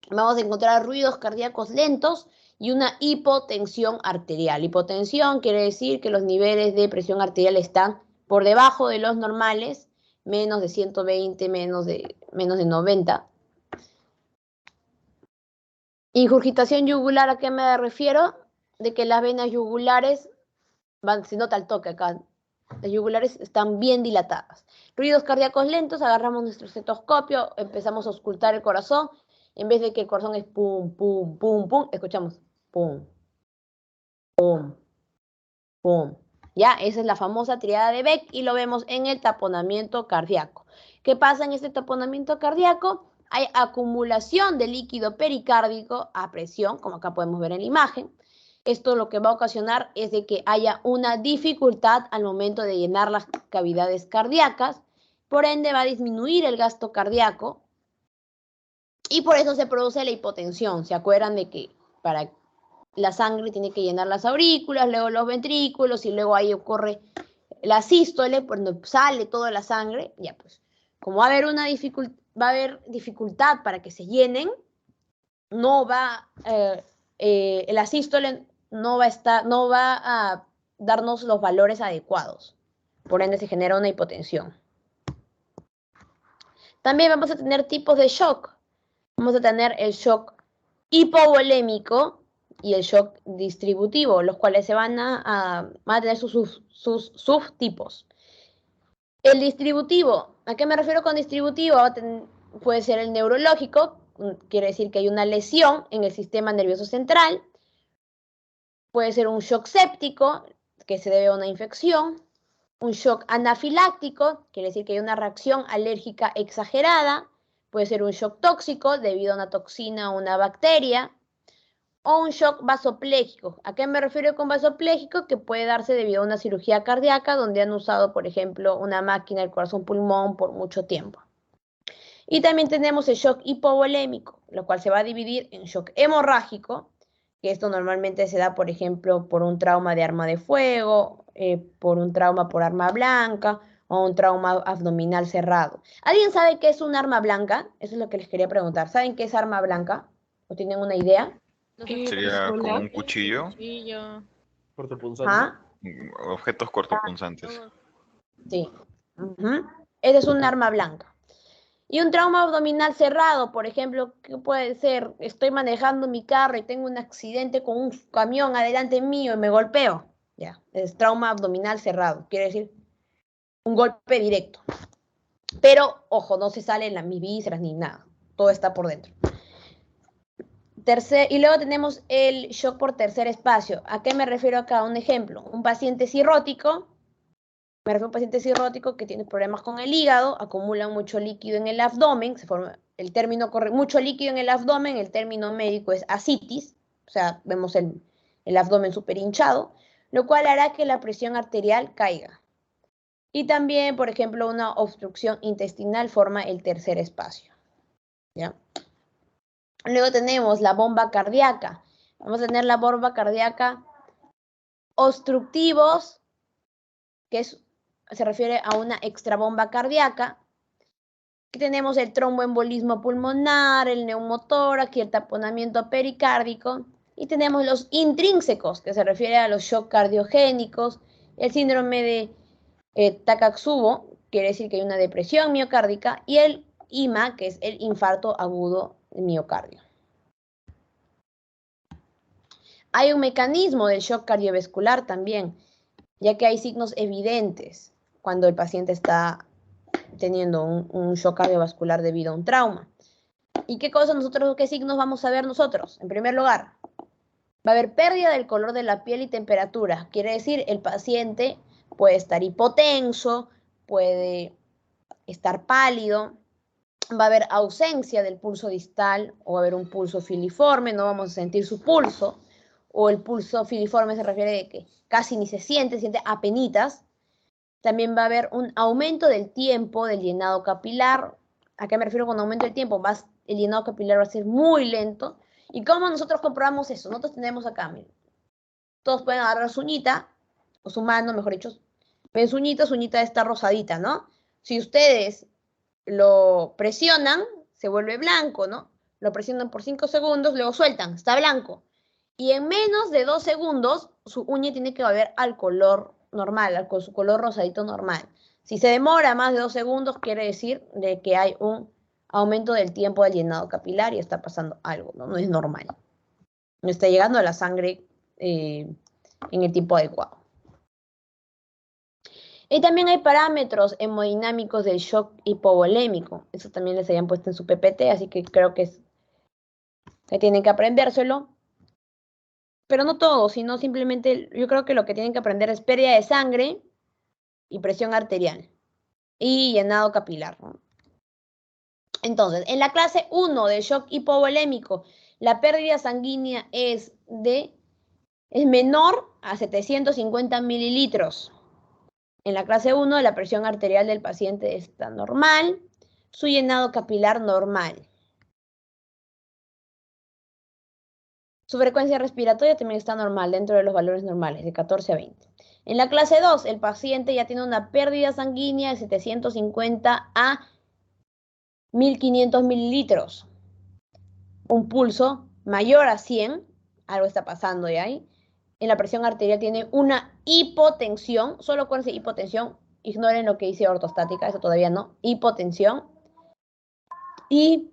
Vamos a encontrar ruidos cardíacos lentos y una hipotensión arterial. Hipotensión quiere decir que los niveles de presión arterial están por debajo de los normales, menos de 120, menos de 90. Ingurgitación yugular, ¿a qué me refiero? De que las venas yugulares, se nota el toque acá, las yugulares están bien dilatadas. Ruidos cardíacos lentos, agarramos nuestro estetoscopio, empezamos a auscultar el corazón. En vez de que el corazón es pum, pum, pum, pum, escuchamos pum, pum, pum. Ya, esa es la famosa triada de Beck y lo vemos en el taponamiento cardíaco. ¿Qué pasa en este taponamiento cardíaco? Hay acumulación de líquido pericárdico a presión, como acá podemos ver en la imagen. Esto lo que va a ocasionar es de que haya una dificultad al momento de llenar las cavidades cardíacas. Por ende, va a disminuir el gasto cardíaco. Y por eso se produce la hipotensión. ¿Se acuerdan de que para la sangre tiene que llenar las aurículas, luego los ventrículos y luego ahí ocurre la sístole, cuando sale toda la sangre? Ya pues, como va a haber dificultad para que se llenen, la sístole no va a darnos los valores adecuados. Por ende se genera una hipotensión. También vamos a tener tipos de shock. Vamos a tener el shock hipovolémico y el shock distributivo, los cuales van a tener sus subtipos. El distributivo, ¿a qué me refiero con distributivo? Puede ser el neurológico, quiere decir que hay una lesión en el sistema nervioso central. Puede ser un shock séptico, que se debe a una infección. Un shock anafiláctico, quiere decir que hay una reacción alérgica exagerada. Puede ser un shock tóxico debido a una toxina o una bacteria. O un shock vasopléjico. ¿A qué me refiero con vasopléjico? Que puede darse debido a una cirugía cardíaca donde han usado, por ejemplo, una máquina del corazón-pulmón por mucho tiempo. Y también tenemos el shock hipovolémico, lo cual se va a dividir en shock hemorrágico, que esto normalmente se da, por ejemplo, por un trauma de arma de fuego, por un trauma por arma blanca o un trauma abdominal cerrado. ¿Alguien sabe qué es un arma blanca? Eso es lo que les quería preguntar. ¿Saben qué es arma blanca? ¿O tienen una idea? Sería como un cuchillo. Cortopunzante. ¿Ah? Objetos cortopunzantes. Sí. Ese es un arma blanca. Y un trauma abdominal cerrado, por ejemplo, ¿qué puede ser? Estoy manejando mi carro y tengo un accidente con un camión adelante mío y me golpeo. Ya, es trauma abdominal cerrado. Quiere decir un golpe directo. Pero, ojo, no se salen mis vísceras ni nada. Todo está por dentro. Y luego tenemos el shock por tercer espacio. ¿A qué me refiero acá? Un ejemplo. Un paciente cirrótico. Me refiero a un paciente cirrótico que tiene problemas con el hígado, acumula mucho líquido en el abdomen, el término corre mucho líquido en el abdomen, el término médico es ascitis, o sea, vemos el abdomen súper hinchado, lo cual hará que la presión arterial caiga. Y también, por ejemplo, una obstrucción intestinal forma el tercer espacio. ¿Ya? Luego tenemos la bomba cardíaca. Vamos a tener la bomba cardíaca obstructivos, que se refiere a una extrabomba cardíaca. Aquí tenemos el tromboembolismo pulmonar, el neumotórax y el taponamiento pericárdico. Y tenemos los intrínsecos, que se refiere a los shock cardiogénicos, el síndrome de Takotsubo, quiere decir que hay una depresión miocárdica, y el IMA, que es el infarto agudo del miocardio. Hay un mecanismo del shock cardiovascular también, ya que hay signos evidentes cuando el paciente está teniendo un shock cardiovascular debido a un trauma. ¿Y qué signos vamos a ver nosotros? En primer lugar, va a haber pérdida del color de la piel y temperatura. Quiere decir, el paciente puede estar hipotenso, puede estar pálido, va a haber ausencia del pulso distal o va a haber un pulso filiforme, no vamos a sentir su pulso, o el pulso filiforme se refiere a que casi ni se siente apenitas. También va a haber un aumento del tiempo del llenado capilar. ¿A qué me refiero con aumento del tiempo? El llenado capilar va a ser muy lento. ¿Y cómo nosotros comprobamos eso? Nosotros tenemos acá, miren. Todos pueden agarrar su uñita, o su mano, mejor dicho. Ven su uñita está rosadita, ¿no? Si ustedes lo presionan, se vuelve blanco, ¿no? Lo presionan por 5 segundos, luego sueltan, está blanco. Y en menos de 2 segundos, su uña tiene que volver al color normal, con su color rosadito normal. Si se demora más de 2 segundos, quiere decir de que hay un aumento del tiempo del llenado capilar y está pasando algo, ¿no? No es normal. No está llegando a la sangre en el tiempo adecuado. Y también hay parámetros hemodinámicos del shock hipovolémico. Eso también les habían puesto en su PPT, así que creo que tienen que aprendérselo. Pero no todo, sino simplemente yo creo que lo que tienen que aprender es pérdida de sangre y presión arterial y llenado capilar, ¿no? Entonces, en la clase 1 del shock hipovolémico, la pérdida sanguínea es menor a 750 mililitros. En la clase 1, la presión arterial del paciente está normal, su llenado capilar normal. Su frecuencia respiratoria también está normal, dentro de los valores normales, de 14 a 20. En la clase 2, el paciente ya tiene una pérdida sanguínea de 750 a 1500 mililitros. Un pulso mayor a 100, algo está pasando ya ahí. En la presión arterial tiene una hipotensión, solo acuérdense hipotensión, ignoren lo que dice ortostática, eso todavía no, hipotensión. Y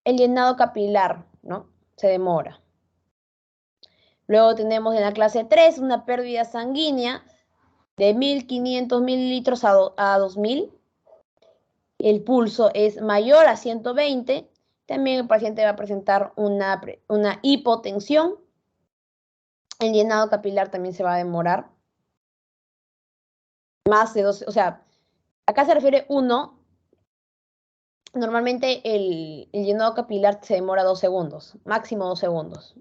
el llenado capilar, ¿no? Se demora. Luego tenemos en la clase 3 una pérdida sanguínea de 1500 mililitros a 2000. El pulso es mayor a 120. También el paciente va a presentar una hipotensión. El llenado capilar también se va a demorar. Más de 12, o sea, acá se refiere 1. Normalmente el llenado capilar se demora 2 segundos, máximo 2 segundos.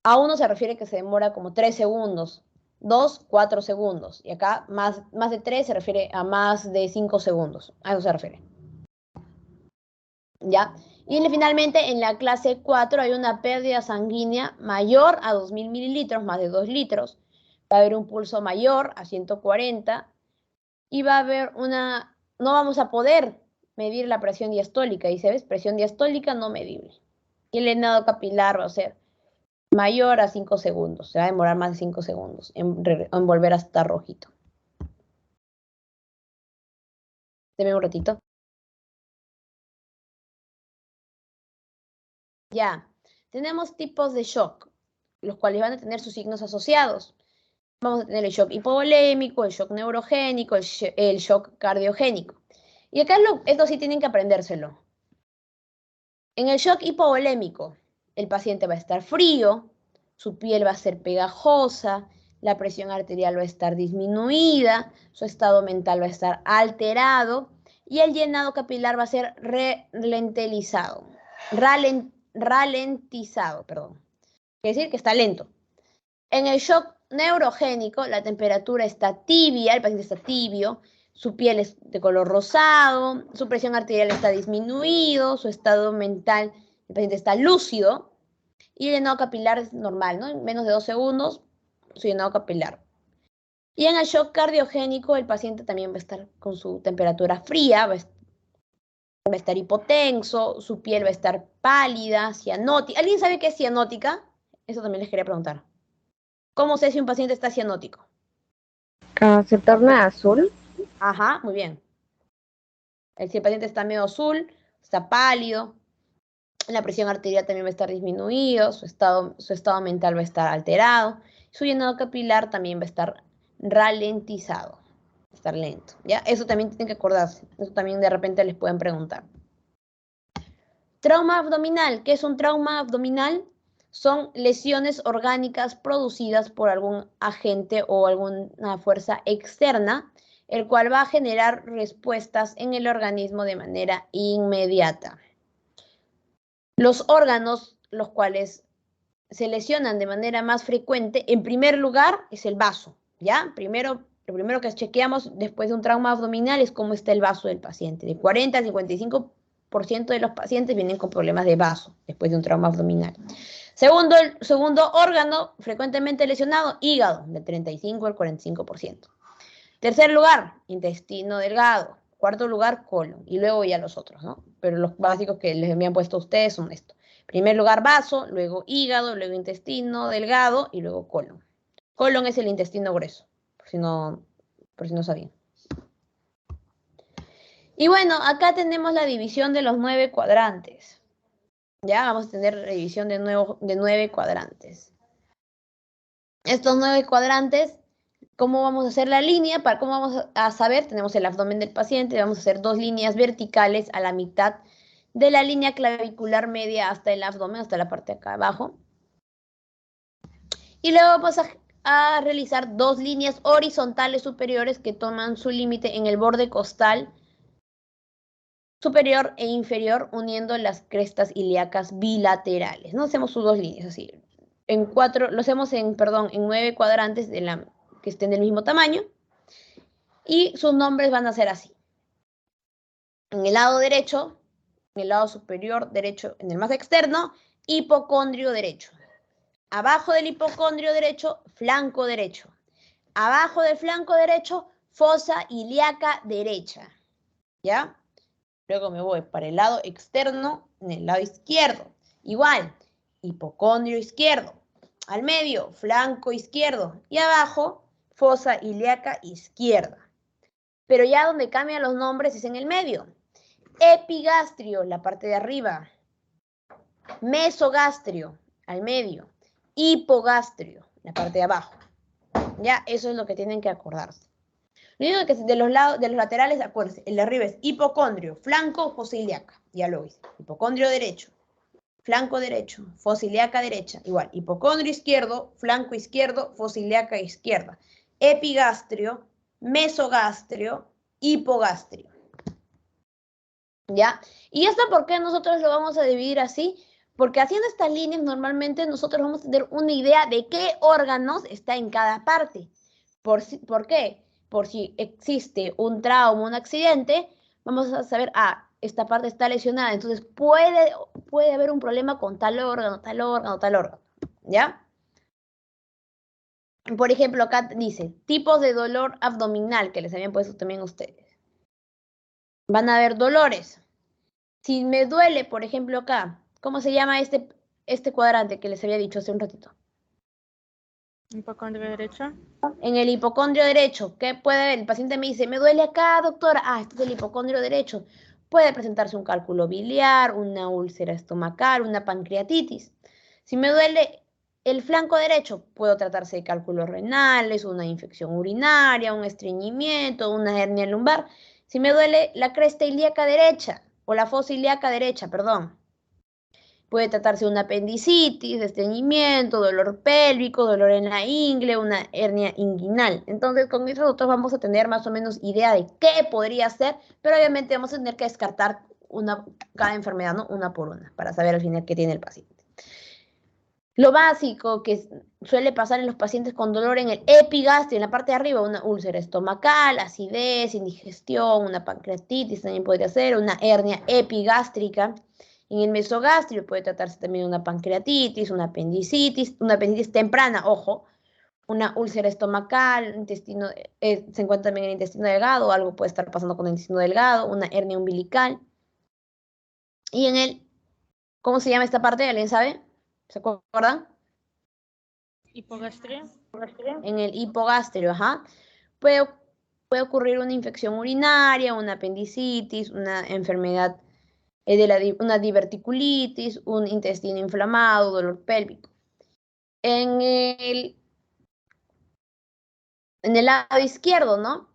A 1 se refiere que se demora como 3 segundos, 2, 4 segundos. Y acá más de 3 se refiere a más de 5 segundos. A eso se refiere. ¿Ya? Y finalmente en la clase 4 hay una pérdida sanguínea mayor a 2000 mililitros, más de 2 litros. Va a haber un pulso mayor a 140 y va a haber no vamos a poder medir la presión diastólica. Y se ve, presión diastólica no medible. Y el llenado capilar va a ser mayor a 5 segundos. Se va a demorar más de 5 segundos en volver a estar rojito. Deme un ratito. Ya, tenemos tipos de shock, los cuales van a tener sus signos asociados. Vamos a tener el shock hipovolémico, el shock neurogénico, el shock cardiogénico. Y acá esto sí tienen que aprendérselo. En el shock hipovolémico, el paciente va a estar frío, su piel va a ser pegajosa, la presión arterial va a estar disminuida, su estado mental va a estar alterado y el llenado capilar va a ser ralentizado. Quiere decir que está lento. En el shock neurogénico, la temperatura está tibia, el paciente está tibio, su piel es de color rosado, su presión arterial está disminuido, su estado mental, el paciente está lúcido y el llenado capilar es normal, ¿no? En menos de 2 segundos, su llenado capilar. Y en el shock cardiogénico, el paciente también va a estar con su temperatura fría, va a estar hipotenso, su piel va a estar pálida, cianótica. ¿Alguien sabe qué es cianótica? Eso también les quería preguntar. ¿Cómo sé si un paciente está cianótico? ¿Se torna azul? Ajá, muy bien. Si el paciente está medio azul, está pálido, la presión arterial también va a estar disminuido, su estado mental va a estar alterado, su llenado capilar también va a estar ralentizado, va a estar lento, ¿ya? Eso también tienen que acordarse, eso también de repente les pueden preguntar. Trauma abdominal, ¿qué es un trauma abdominal? Son lesiones orgánicas producidas por algún agente o alguna fuerza externa el cual va a generar respuestas en el organismo de manera inmediata. Los órganos, los cuales se lesionan de manera más frecuente, en primer lugar, es el vaso, ¿ya? Lo primero que chequeamos después de un trauma abdominal es cómo está el vaso del paciente. De 40 al 55% de los pacientes vienen con problemas de vaso después de un trauma abdominal. El segundo órgano frecuentemente lesionado, hígado, del 35 al 45%. Tercer lugar, intestino delgado. Cuarto lugar, colon. Y luego ya los otros, ¿no? Pero los básicos que les habían puesto a ustedes son estos. Primer lugar, vaso, luego hígado, luego intestino delgado y luego colon. Colon es el intestino grueso, por si no sabían. Y bueno, acá tenemos la división de los 9 cuadrantes. Ya vamos a tener la división de 9 cuadrantes. Estos 9 cuadrantes, ¿cómo vamos a hacer la línea? ¿Cómo vamos a saber? Tenemos el abdomen del paciente, vamos a hacer 2 líneas verticales a la mitad de la línea clavicular media hasta el abdomen, hasta la parte de acá abajo. Y luego vamos a realizar 2 líneas horizontales superiores que toman su límite en el borde costal superior e inferior, uniendo las crestas ilíacas bilaterales. No hacemos sus 2 líneas así. Lo hacemos en 9 cuadrantes que estén del mismo tamaño. Y sus nombres van a ser así. En el lado derecho, en el lado superior derecho, en el más externo, hipocondrio derecho. Abajo del hipocondrio derecho, flanco derecho. Abajo del flanco derecho, fosa ilíaca derecha. ¿Ya? Luego me voy para el lado externo, en el lado izquierdo. Igual, hipocondrio izquierdo. Al medio, flanco izquierdo. Y abajo, fosa ilíaca izquierda. Pero ya donde cambian los nombres es en el medio. Epigastrio, la parte de arriba. Mesogastrio, al medio. Hipogastrio, la parte de abajo. Ya, eso es lo que tienen que acordarse. Lo único que de los laterales, acuérdense, el de arriba es hipocondrio, flanco, fosa ilíaca. Ya lo hice. Hipocondrio derecho, flanco derecho, fosa ilíaca derecha. Igual, hipocondrio izquierdo, flanco izquierdo, fosa ilíaca izquierda. Epigastrio, mesogastrio, hipogastrio. ¿Ya? ¿Y esto por qué nosotros lo vamos a dividir así? Porque haciendo estas líneas normalmente nosotros vamos a tener una idea de qué órganos está en cada parte. ¿Por qué? Por si existe un trauma, un accidente, vamos a saber, esta parte está lesionada, entonces puede haber un problema con tal órgano, tal órgano, tal órgano, ¿ya? Por ejemplo, acá dice, tipos de dolor abdominal, que les habían puesto también ustedes. Van a haber dolores. Si me duele, por ejemplo, acá, ¿cómo se llama este cuadrante que les había dicho hace un ratito? Hipocondrio derecho. En el hipocondrio derecho, ¿qué puede haber? El paciente me dice, me duele acá, doctora. Este es el hipocondrio derecho. Puede presentarse un cálculo biliar, una úlcera estomacal, una pancreatitis. Si me duele el flanco derecho, puede tratarse de cálculos renales, una infección urinaria, un estreñimiento, una hernia lumbar. Si me duele la cresta ilíaca derecha, o la fosa ilíaca derecha, perdón. Puede tratarse de una apendicitis, estreñimiento, dolor pélvico, dolor en la ingle, una hernia inguinal. Entonces, con eso nosotros vamos a tener más o menos idea de qué podría ser, pero obviamente vamos a tener que descartar cada enfermedad, ¿no? Una por una, para saber al final qué tiene el paciente. Lo básico que suele pasar en los pacientes con dolor en el epigastrio, en la parte de arriba, una úlcera estomacal, acidez, indigestión, una pancreatitis también podría ser, una hernia epigástrica. En el mesogastrio puede tratarse también de una pancreatitis, una apendicitis temprana, ojo, una úlcera estomacal, se encuentra también en el intestino delgado, algo puede estar pasando con el intestino delgado, una hernia umbilical. Y ¿cómo se llama esta parte? ¿Alguien sabe? ¿Se acuerdan? Hipogastria. En el hipogastrio, puede ocurrir una infección urinaria, una apendicitis, una enfermedad una diverticulitis, un intestino inflamado, dolor pélvico. En el lado izquierdo, ¿no?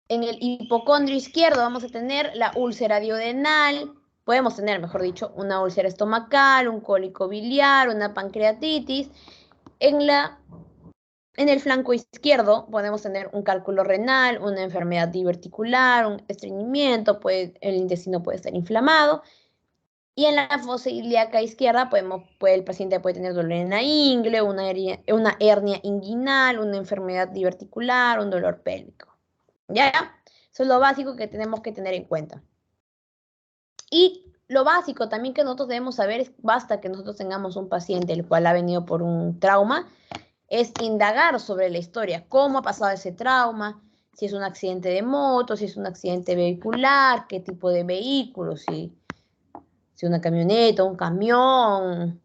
En el hipocondrio izquierdo vamos a tener la úlcera duodenal, podemos tener, mejor dicho, una úlcera estomacal, un cólico biliar, una pancreatitis. En la En el flanco izquierdo podemos tener un cálculo renal, una enfermedad diverticular, un estreñimiento, el intestino puede estar inflamado. Y en la fosa ilíaca izquierda el paciente puede tener dolor en la ingle, una hernia inguinal, una enfermedad diverticular, un dolor pélvico. ¿Ya? Eso es lo básico que tenemos que tener en cuenta. Y lo básico también que nosotros debemos saber es, basta que nosotros tengamos un paciente el cual ha venido por un trauma, es indagar sobre la historia, cómo ha pasado ese trauma, si es un accidente de moto, si es un accidente vehicular, qué tipo de vehículo, si una camioneta, un camión,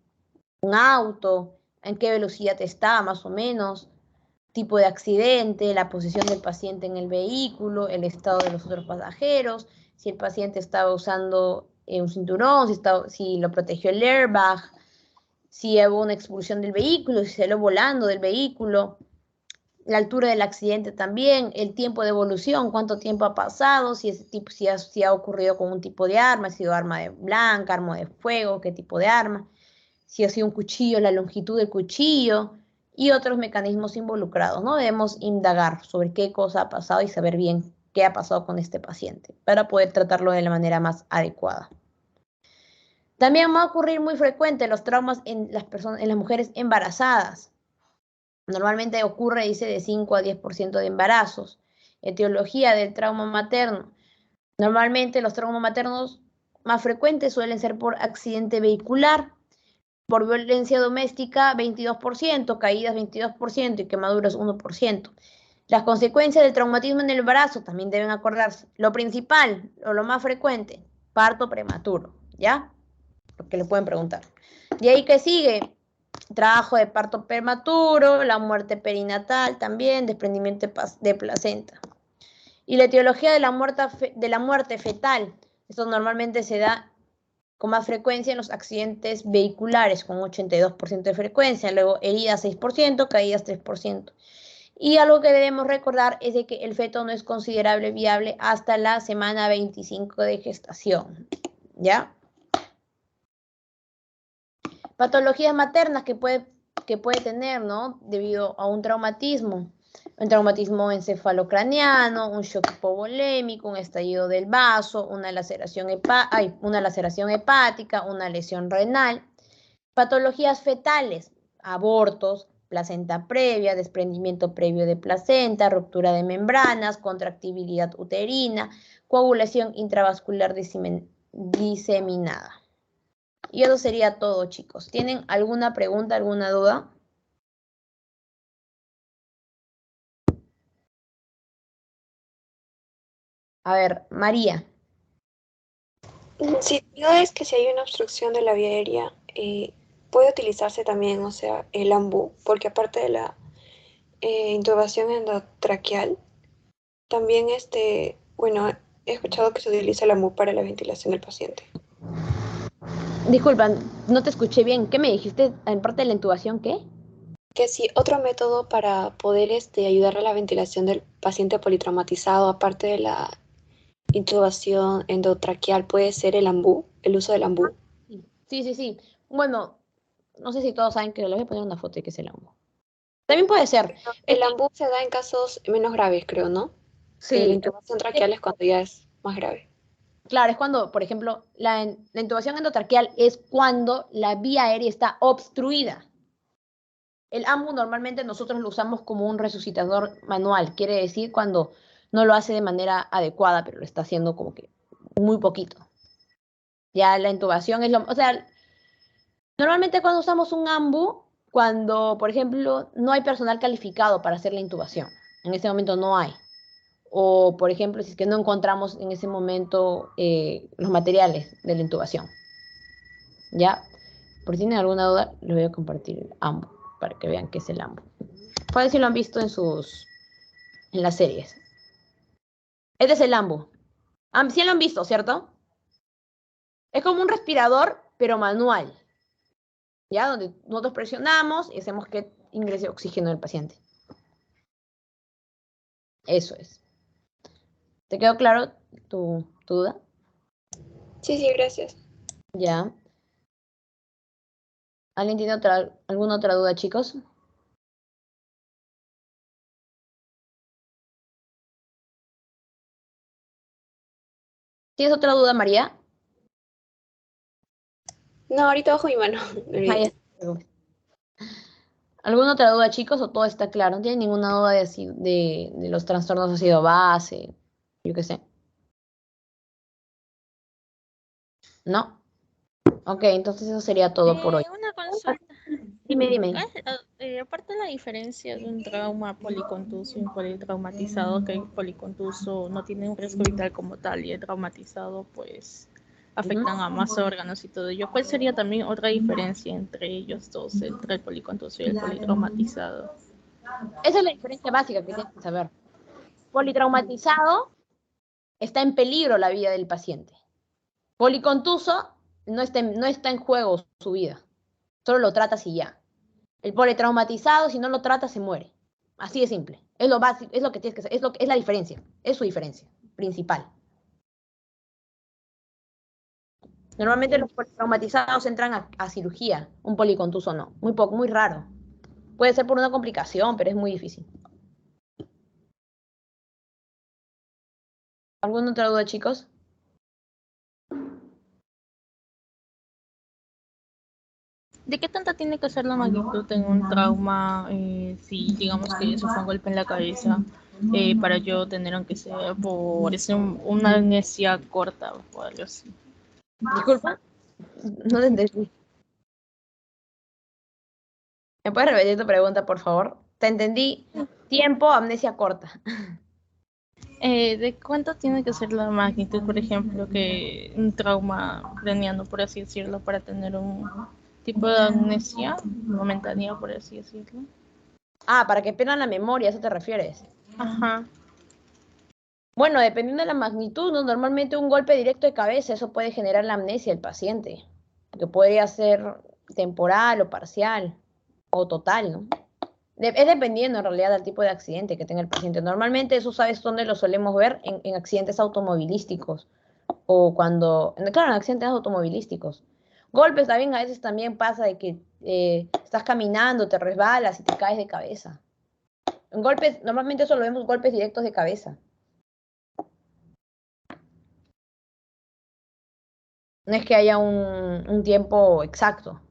un auto, en qué velocidad está más o menos, tipo de accidente, la posición del paciente en el vehículo, el estado de los otros pasajeros, si el paciente estaba usando un cinturón, si lo protegió el airbag, si hubo una expulsión del vehículo, si salió volando del vehículo, la altura del accidente también, el tiempo de evolución, cuánto tiempo ha pasado, si ha ocurrido con un tipo de arma, si ha sido arma de blanca, arma de fuego, qué tipo de arma, si ha sido un cuchillo, la longitud del cuchillo y otros mecanismos involucrados, ¿no? Debemos indagar sobre qué cosa ha pasado y saber bien qué ha pasado con este paciente para poder tratarlo de la manera más adecuada. También va a ocurrir muy frecuente los traumas en las mujeres embarazadas. Normalmente ocurre, dice, de 5 a 10% de embarazos. Etiología del trauma materno. Normalmente los traumas maternos más frecuentes suelen ser por accidente vehicular, por violencia doméstica 22%, caídas 22% y quemaduras 1%. Las consecuencias del traumatismo en el embarazo también deben acordarse. Lo principal o lo más frecuente, parto prematuro, ¿ya? Porque le pueden preguntar. De ahí que sigue, trabajo de parto prematuro, la muerte perinatal también, desprendimiento de placenta. Y la etiología de la muerte fetal, esto normalmente se da con más frecuencia en los accidentes vehiculares, con 82% de frecuencia, luego heridas 6%, caídas 3%. Y algo que debemos recordar es de que el feto no es considerable viable hasta la semana 25 de gestación, ¿ya? Patologías maternas que puede tener, ¿no? Debido a un traumatismo encefalocraniano, un shock hipovolémico, un estallido del vaso, una laceración hepática, una lesión renal. Patologías fetales, abortos, placenta previa, desprendimiento previo de placenta, ruptura de membranas, contractibilidad uterina, coagulación intravascular diseminada. Y eso sería todo, chicos. ¿Tienen alguna pregunta, alguna duda? A ver, María. Si es que si hay una obstrucción de la vía aérea, puede utilizarse también, o sea, el AMBU, porque aparte de la intubación endotraqueal, también bueno, he escuchado que se utiliza el AMBU para la ventilación del paciente. Disculpa, no te escuché bien. ¿Qué me dijiste en parte de la intubación? ¿Qué? Que si otro método para poder ayudar a la ventilación del paciente politraumatizado, aparte de la intubación endotraqueal, puede ser el AMBU, el uso del AMBU. Sí. Bueno, no sé si todos saben que les voy a poner una foto de que es el AMBU. También puede ser. El AMBU se da en casos menos graves, creo, ¿no? Sí. La intubación traqueal es cuando ya es más grave. Claro, es cuando, por ejemplo, la intubación endotraqueal es cuando la vía aérea está obstruida. El AMBU normalmente nosotros lo usamos como un resucitador manual, quiere decir cuando no lo hace de manera adecuada, pero lo está haciendo como que muy poquito. Ya la intubación es o sea, normalmente cuando usamos un AMBU, cuando, por ejemplo, no hay personal calificado para hacer la intubación. En ese momento no hay. O, por ejemplo, si es que no encontramos en ese momento los materiales de la intubación. ¿Ya? Por si tienen alguna duda, les voy a compartir el AMBU para que vean qué es el AMBU. Pueden si lo han visto en las series. Este es el AMBU. Sí lo han visto, ¿cierto? Es como un respirador, pero manual. ¿Ya? Donde nosotros presionamos y hacemos que ingrese oxígeno al paciente. Eso es. ¿Te quedó claro tu duda? Sí, gracias. Ya. ¿Alguien tiene alguna otra duda, chicos? ¿Tienes otra duda, María? No, ahorita bajo mi mano. Ah, ya. ¿Alguna otra duda, chicos, o todo está claro? ¿No tienen ninguna duda de los trastornos ácido base? Yo qué sé. ¿No? Ok, entonces eso sería todo por hoy. Una consulta. Dime. Aparte de la diferencia de un trauma policontuso y un politraumatizado, que el policontuso no tiene un riesgo vital como tal y el traumatizado pues afectan a más órganos y todo ello. ¿Cuál sería también otra diferencia entre ellos dos, entre el policontuso y el politraumatizado? Esa es la diferencia básica que tienes que saber. Politraumatizado está en peligro la vida del paciente. Policontuso no está en juego su vida. Solo lo tratas y ya. El politraumatizado, si no lo tratas, se muere. Así de simple. Es lo básico, es lo que tienes que saber, es la diferencia. Es su diferencia principal. Normalmente los politraumatizados entran a cirugía, un policontuso no. Muy poco, muy raro. Puede ser por una complicación, pero es muy difícil. ¿Alguna otra duda, chicos? ¿De qué tanta tiene que ser la magnitud en un trauma si digamos que eso fue un golpe en la cabeza para yo tener aunque sea por una amnesia corta o algo así? Disculpa, no te entendí. ¿Me puedes repetir tu pregunta, por favor? Te entendí. Tiempo, amnesia corta. ¿De cuánto tiene que ser la magnitud, por ejemplo, que un trauma craniano, por así decirlo, para tener un tipo de amnesia momentánea, por así decirlo? Ah, para que pierdan la memoria, ¿a eso te refieres? Ajá. Bueno, dependiendo de la magnitud, ¿no? Normalmente un golpe directo de cabeza, eso puede generar la amnesia del paciente, que podría ser temporal o parcial o total, ¿no? Es dependiendo en realidad del tipo de accidente que tenga el paciente. Normalmente eso, ¿sabes dónde lo solemos ver? En accidentes automovilísticos o claro, en accidentes automovilísticos. Golpes también, a veces también pasa de que estás caminando, te resbalas y te caes de cabeza. En golpes, normalmente eso lo vemos golpes directos de cabeza. No es que haya un tiempo exacto.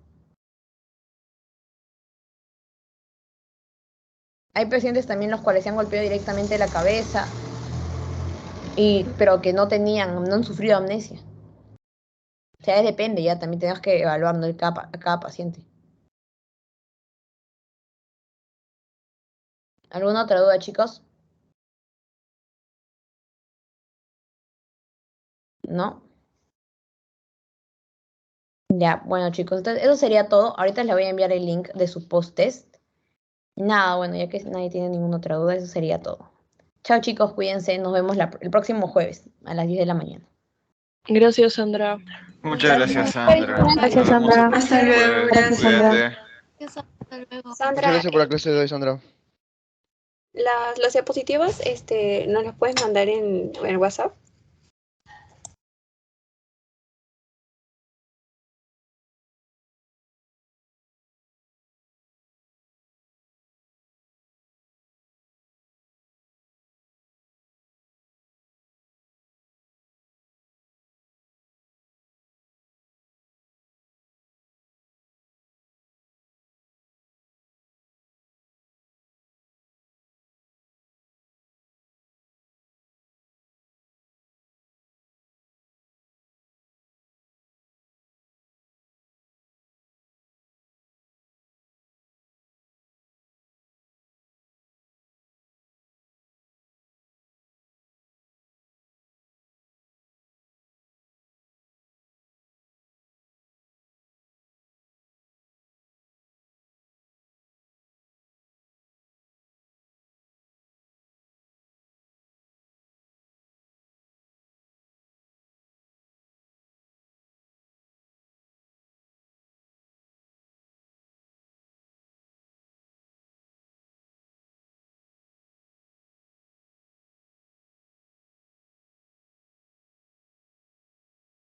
Hay pacientes también los cuales se han golpeado directamente la cabeza, pero que no han sufrido amnesia. O sea, depende, ya también tenemos que evaluar, ¿no? cada paciente. ¿Alguna otra duda, chicos? ¿No? Ya, bueno, chicos, entonces eso sería todo. Ahorita les voy a enviar el link de su post-test. Nada, bueno, ya que nadie tiene ninguna otra duda, eso sería todo. Chao, chicos, cuídense. Nos vemos el próximo jueves a las 10 de la mañana. Gracias, Sandra. Muchas gracias, Sandra. Gracias, Sandra. Hasta luego, Gracias, Sandra. Cuídate. Hasta luego. Sandra, Muchas gracias por la clase de hoy, Sandra. las diapositivas, nos las puedes mandar en el WhatsApp.